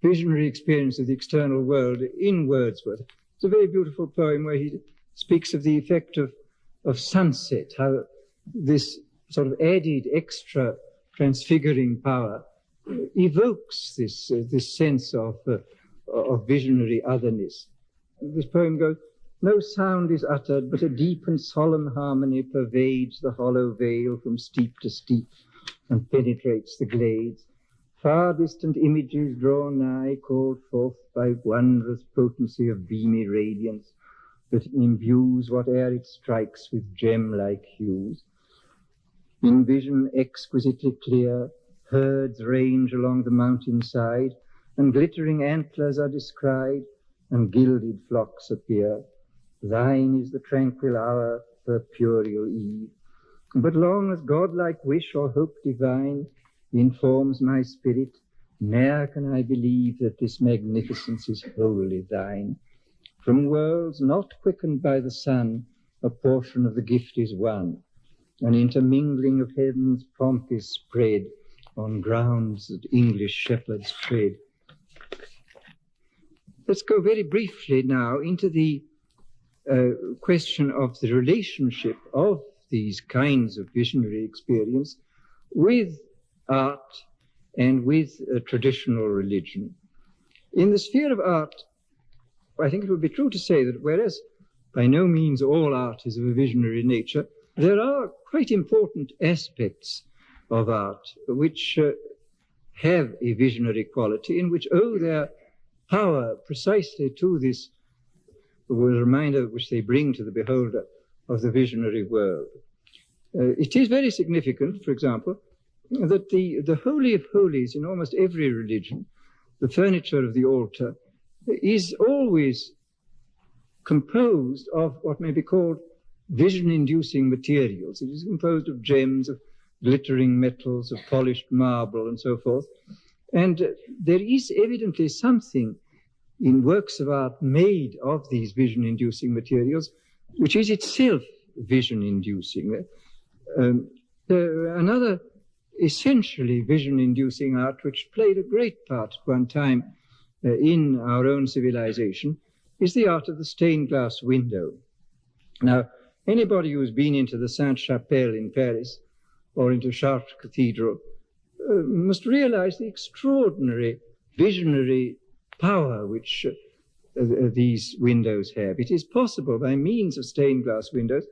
D: visionary experience of the external world in Wordsworth. It's a very beautiful poem where he speaks of the effect of sunset, how this sort of added extra transfiguring power evokes this sense of visionary otherness. This poem goes, "No sound is uttered, but a deep and solemn harmony pervades the hollow vale from steep to steep and penetrates the glades. Far distant images drawn nigh, called forth by wondrous potency of beamy radiance that imbues whate'er it strikes with gem-like hues. In vision exquisitely clear, herds range along the mountainside, and glittering antlers are descried, and gilded flocks appear. Thine is the tranquil hour, purpureal eve. But long as godlike wish or hope divine informs my spirit, ne'er can I believe that this magnificence is wholly thine. From worlds not quickened by the sun, a portion of the gift is won. An intermingling of heaven's pomp is spread on grounds that English shepherds tread. Let's go very briefly now into the question of the relationship of these kinds of visionary experience with art and with traditional religion. In the sphere of art, I think it would be true to say that whereas by no means all art is of a visionary nature, there are quite important aspects of art which have a visionary quality and which owe their power precisely to this reminder which they bring to the beholder of the visionary world. It is very significant, for example, that the Holy of Holies in almost every religion, the furniture of the altar, is always composed of what may be called vision-inducing materials. It is composed of gems, of glittering metals, of polished marble, and so forth. And there is evidently something in works of art made of these vision-inducing materials, which is itself vision-inducing. Another essentially vision-inducing art, which played a great part at one time in our own civilization, is the art of the stained glass window. Now, anybody who's been into the Sainte-Chapelle in Paris or into Chartres Cathedral must realize the extraordinary visionary power which these windows have. It is possible by means of stained glass windows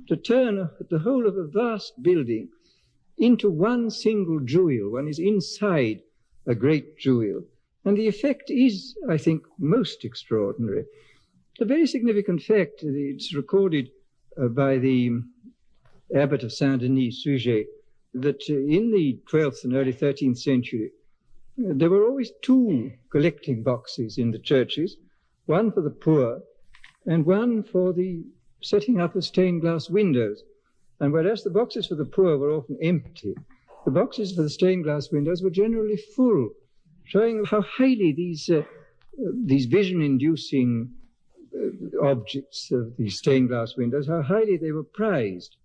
D: to turn the whole of a vast building into one single jewel. One is inside a great jewel. And the effect is, I think, most extraordinary. A very significant fact, it's recorded by the abbot of Saint-Denis, Suger, that in the 12th and early 13th century, there were always two collecting boxes in the churches, one for the poor and one for the setting up of stained glass windows. And whereas the boxes for the poor were often empty, the boxes for the stained glass windows were generally full, showing how highly these vision-inducing objects of these stained glass windows, how highly they were prized.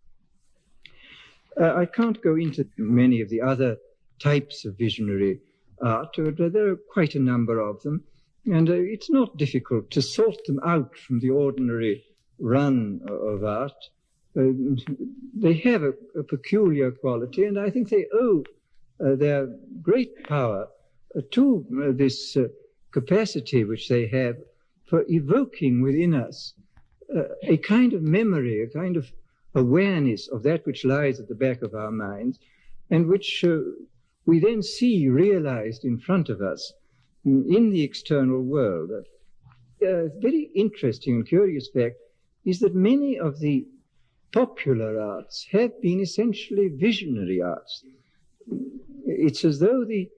D: I can't go into many of the other types of visionary art, but there are quite a number of them, and it's not difficult to sort them out from the ordinary run of art. They have a peculiar quality, and I think they owe their great power to this capacity which they have for evoking within us a kind of memory, a kind of awareness of that which lies at the back of our minds, and which we then see realized in front of us in the external world. A very interesting and curious fact is that many of the popular arts have been essentially visionary arts. It's as though the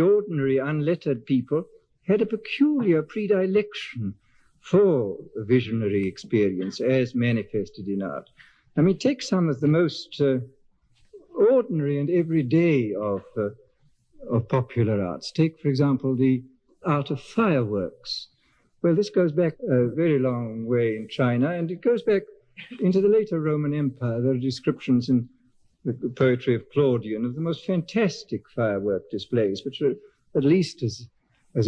D: ordinary unlettered people had a peculiar predilection for a visionary experience as manifested in art. I mean, take some of the most ordinary and everyday of popular arts. Take, for example, the art of fireworks. Well, this goes back a very long way in China, and it goes back into the later Roman Empire. There are descriptions in the poetry of Claudian of the most fantastic firework displays, which are at least as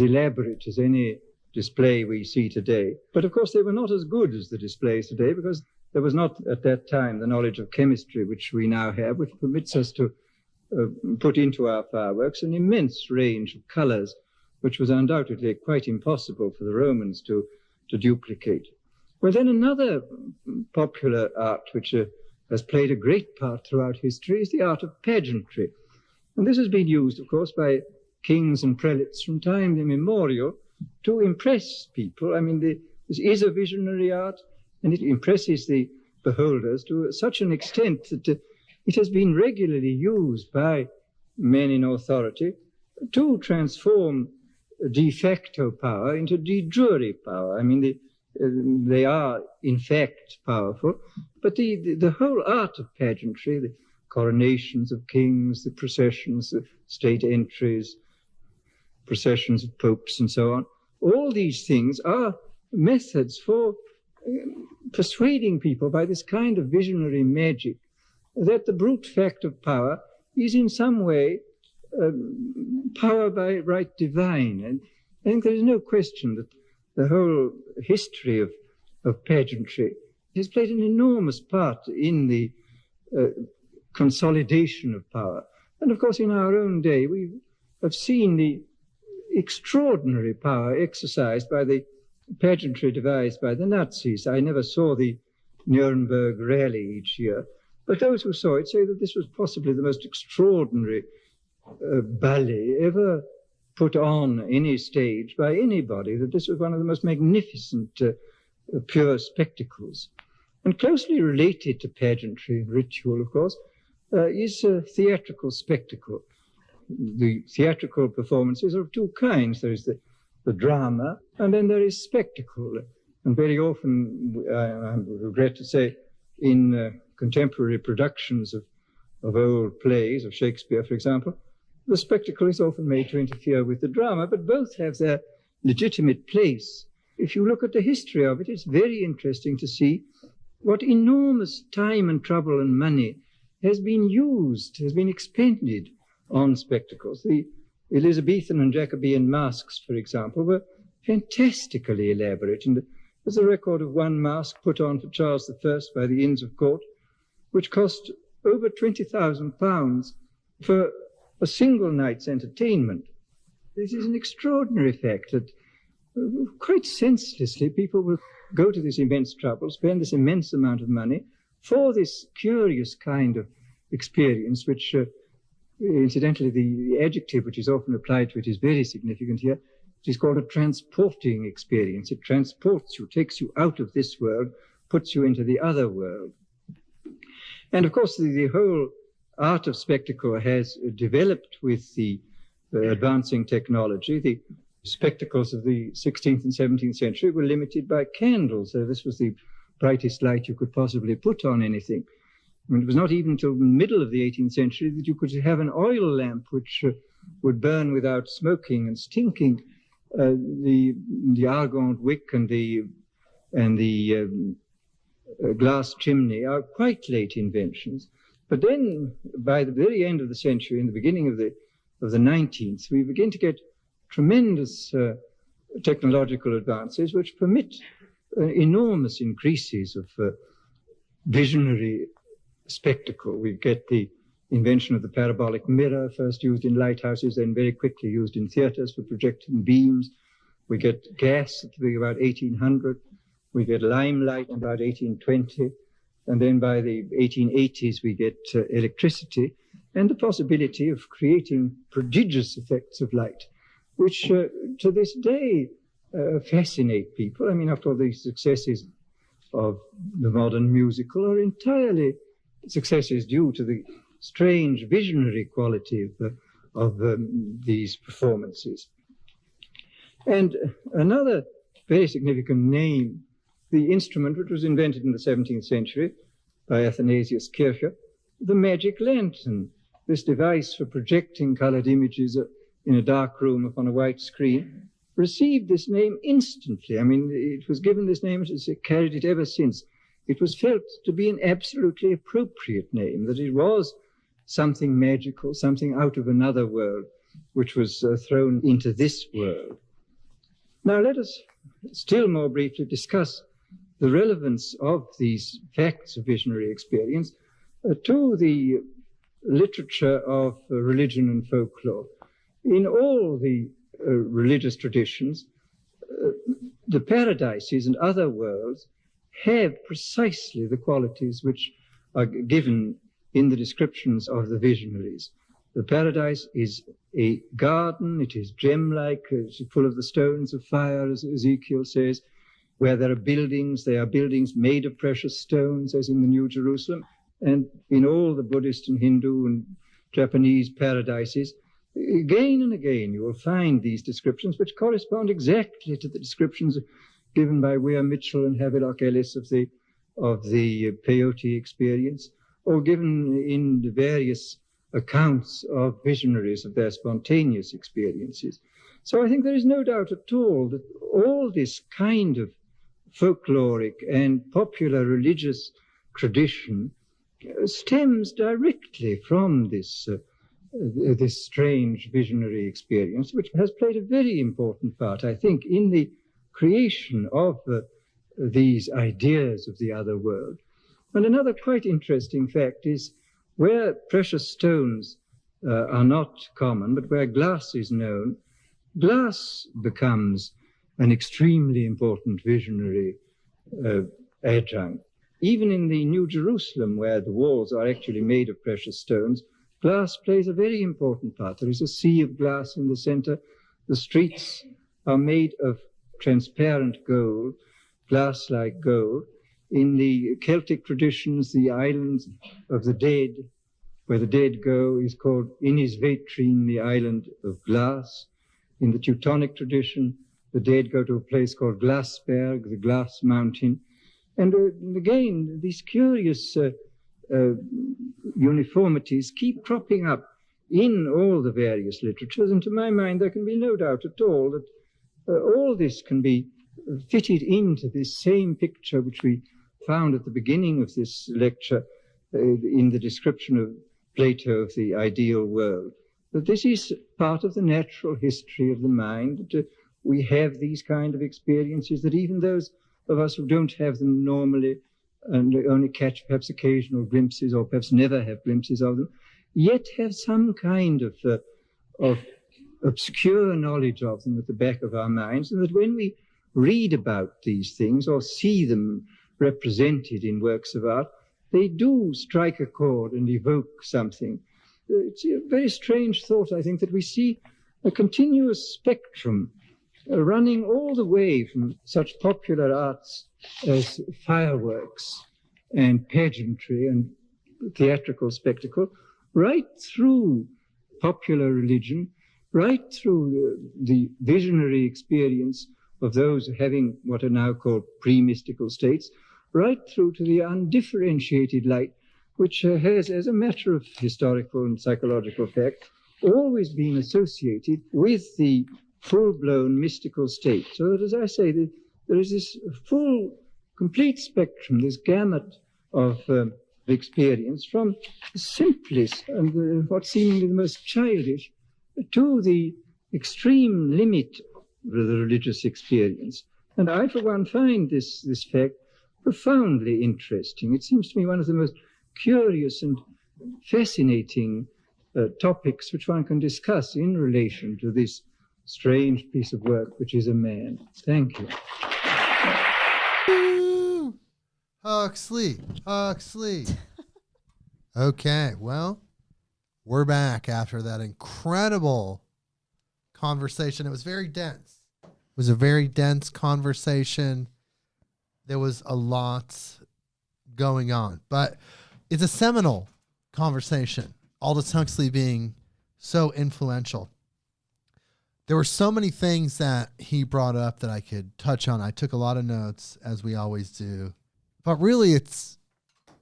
D: elaborate as any display we see today. But of course, they were not as good as the displays today, because there was not at that time the knowledge of chemistry which we now have, which permits us to put into our fireworks an immense range of colors, which was undoubtedly quite impossible for the Romans to duplicate. Well, then another popular art which has played a great part throughout history is the art of pageantry. And this has been used, of course, by kings and prelates from time immemorial to impress people. I mean, this is a visionary art, and it impresses the beholders to such an extent that it has been regularly used by men in authority to transform de facto power into de jure power. I mean, they are, in fact, powerful, but the whole art of pageantry, the coronations of kings, the processions, the state entries, processions of popes, and so on, all these things are methods for persuading people by this kind of visionary magic that the brute fact of power is in some way power by right divine. And I think there is no question that the whole history of pageantry has played an enormous part in the consolidation of power. And of course, in our own day, we have seen the extraordinary power exercised by the pageantry devised by the Nazis. I never saw the Nuremberg rally each year, but those who saw it say that this was possibly the most extraordinary ballet ever put on any stage by anybody, that this was one of the most magnificent pure spectacles. And closely related to pageantry ritual, of course, is a theatrical spectacle. The theatrical performances are of two kinds. There is the drama, and then there is spectacle. And very often, I regret to say, in contemporary productions of old plays, of Shakespeare, for example, the spectacle is often made to interfere with the drama, but both have their legitimate place. If you look at the history of it, it's very interesting to see what enormous time and trouble and money has been used, has been expended on spectacles. The Elizabethan and Jacobean masks, for example, were fantastically elaborate. And there's a record of one mask put on for Charles I by the Inns of Court, which cost over £20,000 for a single night's entertainment. This is an extraordinary fact that quite senselessly people will go to this immense trouble, spend this immense amount of money for this curious kind of experience, which incidentally, the adjective which is often applied to it is very significant here. It is called a transporting experience. It transports you, takes you out of this world, puts you into the other world. And of course, the whole art of spectacle has developed with the advancing technology. The spectacles of the 16th and 17th century were limited by candles. So this was the brightest light you could possibly put on anything. I mean, it was not even until the middle of the 18th century that you could have an oil lamp which would burn without smoking and stinking. The argand wick and the glass chimney are quite late inventions. But then, by the very end of the century, in the beginning of the 19th, we begin to get tremendous technological advances which permit enormous increases of visionary spectacle. We get the invention of the parabolic mirror, first used in lighthouses, then very quickly used in theaters for projecting beams. We get gas at about 1800. We get limelight in about 1820. And then by the 1880s, we get electricity and the possibility of creating prodigious effects of light, which to this day fascinate people. I mean, after all, the successes of the modern musical are entirely successes due to the strange visionary quality of these performances. And another very significant name, the instrument which was invented in the 17th century by Athanasius Kircher, the magic lantern, this device for projecting colored images in a dark room upon a white screen, received this name instantly. I mean, it was given this name, it has carried it ever since. It was felt to be an absolutely appropriate name, that it was something magical, something out of another world, which was thrown into this world. Now let us still more briefly discuss the relevance of these facts of visionary experience to the literature of religion and folklore. In all the religious traditions, the paradises and other worlds have precisely the qualities which are given in the descriptions of the visionaries. The paradise is a garden. It is gem-like, it's full of the stones of fire, as Ezekiel says. Where there are buildings, they are buildings made of precious stones, as in the New Jerusalem. And in all the Buddhist and Hindu and Japanese paradises, again and again you will find these descriptions which correspond exactly to the descriptions given by Weir Mitchell and Havelock Ellis of the peyote experience, or given in the various accounts of visionaries of their spontaneous experiences. So I think there is no doubt at all that all this kind of folkloric and popular religious tradition stems directly from this strange visionary experience, which has played a very important part, I think, in the creation of these ideas of the other world. And another quite interesting fact is where precious stones are not common, but where glass is known, glass becomes an extremely important visionary adjunct. Even in the New Jerusalem, where the walls are actually made of precious stones, glass plays a very important part. There is a sea of glass in the center. The streets are made of transparent gold, glass-like gold. In the Celtic traditions, the islands of the dead, where the dead go, is called Inisvetrin, the island of glass. In the Teutonic tradition, the dead go to a place called Glassberg, the glass mountain. And again, these curious uniformities keep cropping up in all the various literatures. And to my mind, there can be no doubt at all that all this can be fitted into this same picture which we found at the beginning of this lecture in the description of Plato of the ideal world. That this is part of the natural history of the mind, that we have these kind of experiences, that even those of us who don't have them normally and only catch perhaps occasional glimpses or perhaps never have glimpses of them, yet have some kind of obscure knowledge of them at the back of our minds, and that when we read about these things or see them represented in works of art, they do strike a chord and evoke something. It's a very strange thought, I think, that we see a continuous spectrum running all the way from such popular arts as fireworks and pageantry and theatrical spectacle, right through popular religion, right through the visionary experience of those having what are now called pre-mystical states, right through to the undifferentiated light, which has, as a matter of historical and psychological fact, always been associated with the full-blown mystical state. So that, as I say, there is this full, complete spectrum, this gamut of experience, from the simplest and what seemingly the most childish to the extreme limit of the religious experience. And I, for one, find this fact profoundly interesting. It seems to me one of the most curious and fascinating topics which one can discuss in relation to this strange piece of work, which is a man. Thank you.
B: Woo! Huxley. Okay, well, we're back after that incredible conversation. It was very dense. It was a very dense conversation. There was a lot going on, but it's a seminal conversation. Aldous Huxley being so influential. There were so many things that he brought up that I could touch on. I took a lot of notes, as we always do. But really, it's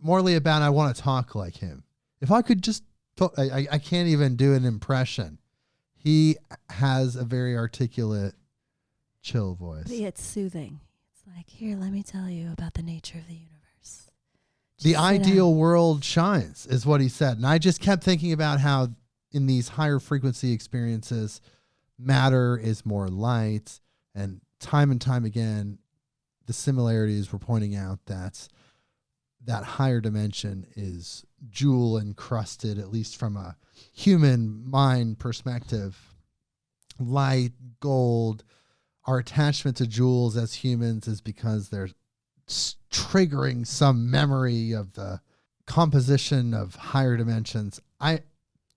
B: morely about I want to talk like him. If I could just talk, I can't even do an impression. He has a very articulate, chill voice.
C: It's soothing. It's like, here, let me tell you about the nature of the universe.
B: The ideal world shines, is what he said. And I just kept thinking about how in these higher frequency experiences, matter is more light, and time again, the similarities were pointing out that higher dimension is jewel encrusted, at least from a human mind perspective. Light, gold, our attachment to jewels as humans is because they're triggering some memory of the composition of higher dimensions. I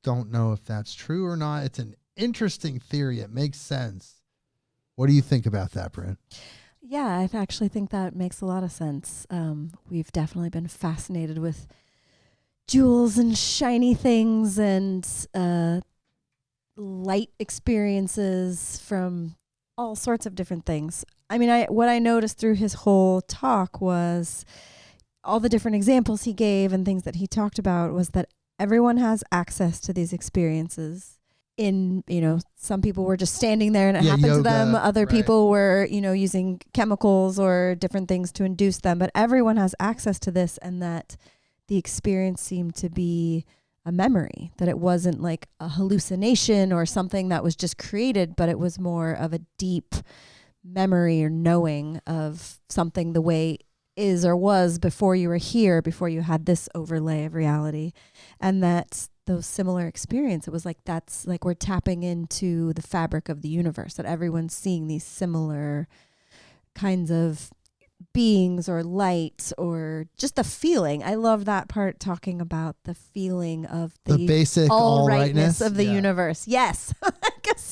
B: don't know if that's true or not. It's an interesting theory. It makes sense. What do you think about that, Brynn?
C: Yeah, I actually think that makes a lot of sense. We've definitely been fascinated with jewels and shiny things and light experiences from all sorts of different things. I mean, what I noticed through his whole talk was all the different examples he gave and things that he talked about was that everyone has access to these experiences. Some people were just standing there and it happened to them. Other people were, using chemicals or different things to induce them. But everyone has access to this, and that the experience seemed to be a memory, that it wasn't like a hallucination or something that was just created, but it was more of a deep memory or knowing of something the way is or was before you were here, before you had this overlay of reality. And that those similar experience, it was like that's like we're tapping into the fabric of the universe, that everyone's seeing these similar kinds of beings or lights or just the feeling. I love that part, talking about the feeling of the
B: basic all rightness
C: of the universe. Yes.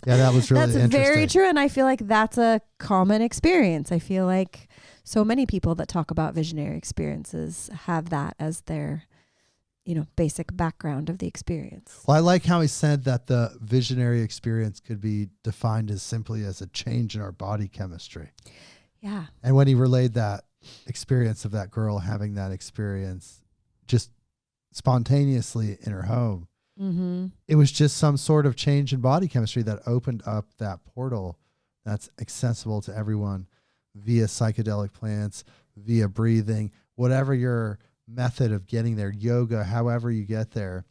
B: Yeah, that was really interesting.
C: That's very true. And I feel like that's a common experience. I feel like so many people that talk about visionary experiences have that as their basic background of the experience.
B: Well, I like how he said that the visionary experience could be defined as simply as a change in our body chemistry.
C: Yeah.
B: And when he relayed that experience of that girl having that experience just spontaneously in her home, it was just some sort of change in body chemistry that opened up that portal that's accessible to everyone via psychedelic plants, via breathing, whatever your method of getting there, yoga, however you get there,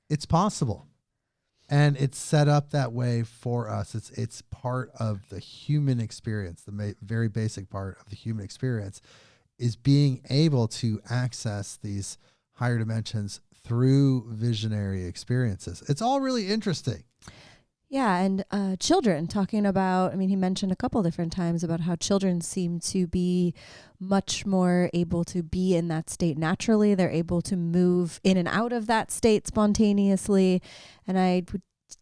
B: it's possible. And it's set up that way for us. It's part of the human experience. The very basic part of the human experience is being able to access these higher dimensions through visionary experiences. It's all really interesting.
C: Yeah, and children, talking about, he mentioned a couple different times about how children seem to be much more able to be in that state naturally. They're able to move in and out of that state spontaneously. And I would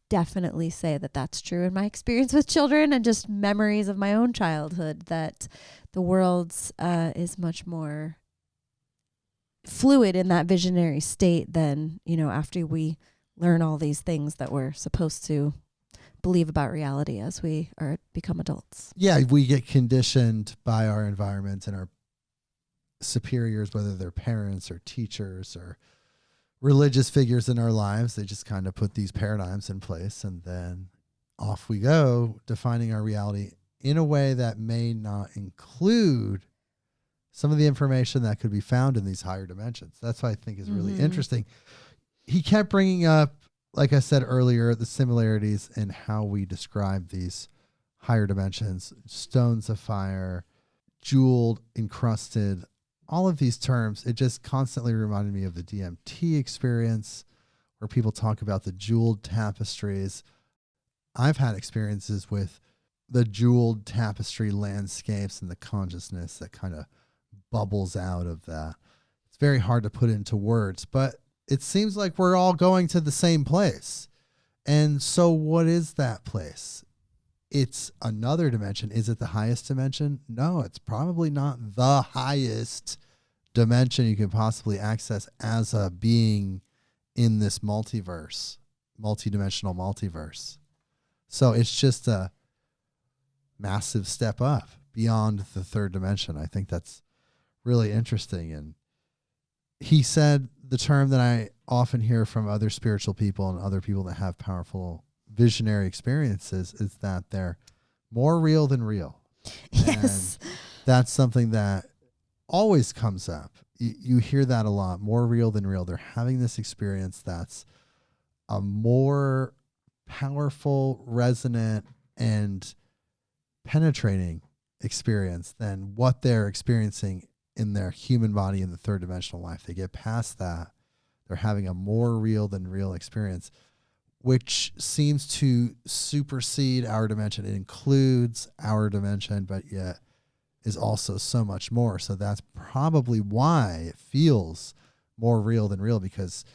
C: definitely say that that's true in my experience with children and just memories of my own childhood, that the world is much more fluid in that visionary state than, after we learn all these things that we're supposed to believe about reality as we become adults.
B: Yeah, we get conditioned by our environment and our superiors, whether they're parents or teachers or religious figures in our lives. They just kind of put these paradigms in place, and then off we go, defining our reality in a way that may not include some of the information that could be found in these higher dimensions. That's what I think is really interesting. He kept bringing up, like I said earlier, the similarities in how we describe these higher dimensions, stones of fire, jeweled, encrusted, all of these terms. It just constantly reminded me of the DMT experience, where people talk about the jeweled tapestries. I've had experiences with the jeweled tapestry landscapes and the consciousness that kind of bubbles out of that. It's very hard to put into words, but it seems like we're all going to the same place. And so what is that place? It's another dimension. Is it the highest dimension? No, it's probably not the highest dimension you can possibly access as a being in this multiverse, multidimensional multiverse. So it's just a massive step up beyond the third dimension. I think that's really interesting. And he said the term that I often hear from other spiritual people and other people that have powerful visionary experiences is that they're more real than real.
C: Yes.
B: And that's something that always comes up. You hear that a lot, more real than real. They're having this experience that's a more powerful, resonant, and penetrating experience than what they're experiencing in their human body in the third dimensional life. They get past that. They're having a more real than real experience, which seems to supersede our dimension. It includes our dimension, but yet is also so much more. So that's probably why it feels more real than real, because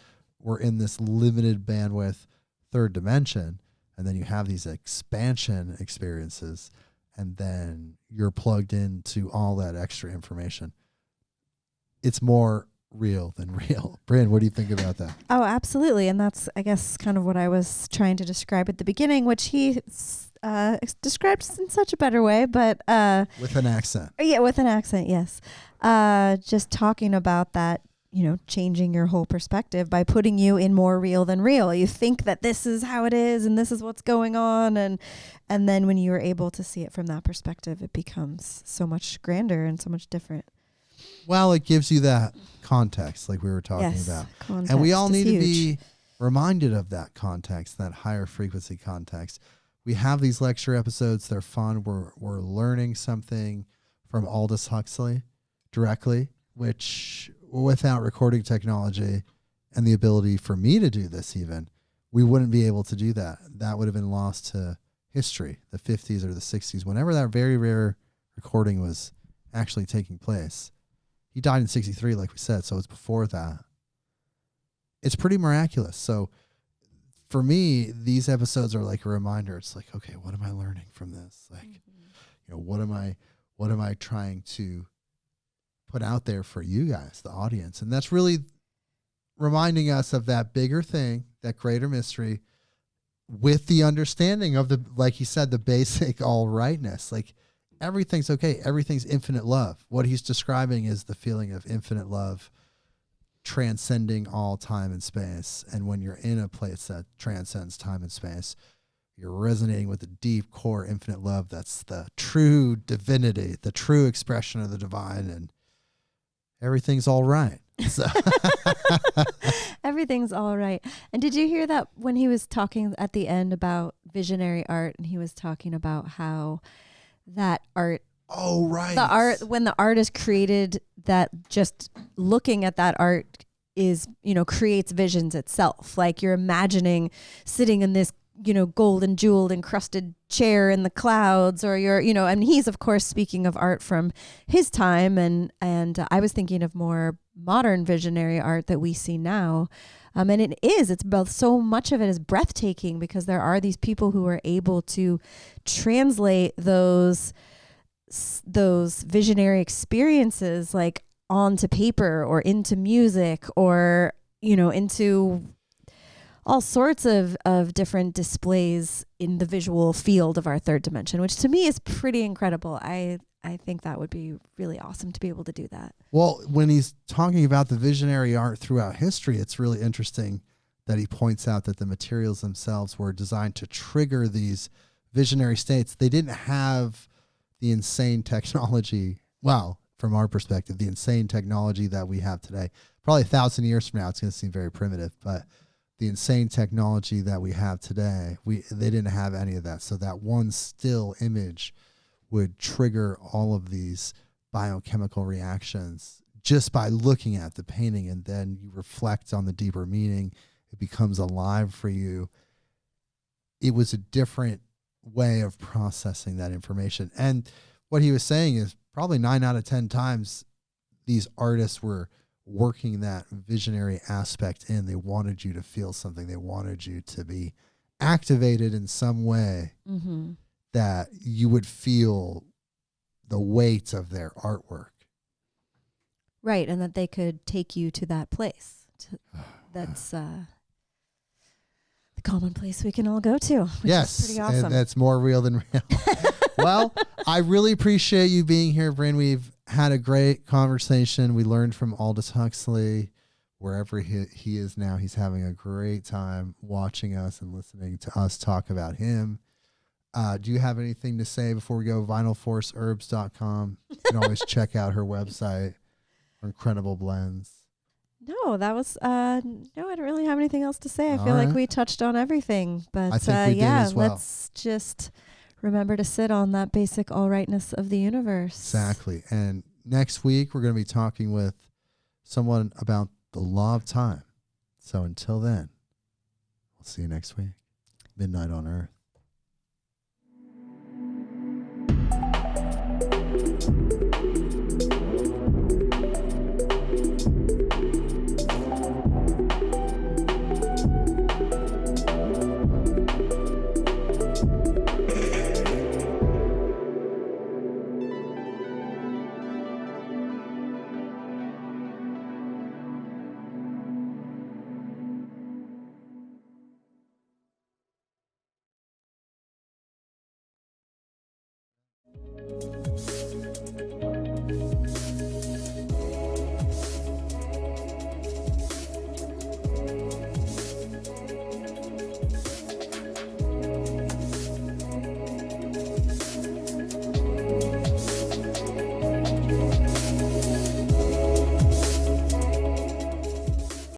B: we're in this limited bandwidth third dimension, and then you have these expansion experiences, and then you're plugged into all that extra information. It's more real than real. Brynn, what do you think about that?
C: Oh, absolutely. And that's, I guess, kind of what I was trying to describe at the beginning, which he describes in such a better way, but
B: with an accent.
C: Yeah, with an accent, yes. Just talking about that, changing your whole perspective by putting you in more real than real. You think that this is how it is and this is what's going on, and then when you are able to see it from that perspective, it becomes so much grander and so much different.
B: Well, it gives you that context like we were talking about. And we all need to be reminded of that context, that higher frequency context. We have these lecture episodes. They're fun. We're learning something from Aldous Huxley directly, which without recording technology and the ability for me to do this even, we wouldn't be able to do that. That would have been lost to history, the 50s or the 60s, whenever that very rare recording was actually taking place. He died in 63, like we said, so it's before that. It's pretty miraculous. So for me, these episodes are like a reminder. It's like, okay, what am I learning from this? Like, what am I trying to put out there for you guys, the audience? And that's really reminding us of that bigger thing, that greater mystery, with the understanding of the, like he said, the basic all rightness. Like, everything's okay. Everything's infinite love. What he's describing is the feeling of infinite love transcending all time and space. And when you're in a place that transcends time and space, you're resonating with the deep core infinite love. That's the true divinity, the true expression of the divine, and everything's all right. So
C: everything's all right. And did you hear that when he was talking at the end about visionary art, and he was talking about how that art,
B: oh right,
C: the art, when the art is created, that just looking at that art is, creates visions itself. Like, you're imagining sitting in this, gold and jeweled encrusted chair in the clouds, or you're, and he's of course speaking of art from his time. And I was thinking of more modern visionary art that we see now. And it's both, so much of it is breathtaking because there are these people who are able to translate those visionary experiences like onto paper or into music or, into all sorts of different displays in the visual field of our third dimension, which to me is pretty incredible. I think that would be really awesome to be able to do that.
B: Well, when he's talking about the visionary art throughout history, it's really interesting that he points out that the materials themselves were designed to trigger these visionary states. They didn't have the insane technology. Well, from our perspective, the insane technology that we have today. Probably 1,000 years from now, it's going to seem very primitive, but the insane technology that we have today, they didn't have any of that. So that one still image would trigger all of these biochemical reactions just by looking at the painting, and then you reflect on the deeper meaning. It becomes alive for you. It was a different way of processing that information. And what he was saying is probably 9 out of 10 times these artists were working that visionary aspect in. They wanted you to feel something. They wanted you to be activated in some way that you would feel the weight of their artwork.
C: Right, and that they could take you to that place. That's the common place we can all go to, which
B: yes,
C: is pretty awesome.
B: And that's more real than real. Well, I really appreciate you being here, Brynn. We've had a great conversation. We learned from Aldous Huxley. Wherever he is now, he's having a great time watching us and listening to us talk about him. Do you have anything to say before we go? vinylforceherbs.com. You can always check out her website, her incredible blends.
C: No, that was no, I don't really have anything else to say. I feel
B: right.
C: like we touched on everything. But
B: I think we did as well.
C: Let's just remember to sit on that basic all rightness of the universe.
B: Exactly. And next week we're going to be talking with someone about the law of time. So until then, we'll see you next week. Midnight on Earth.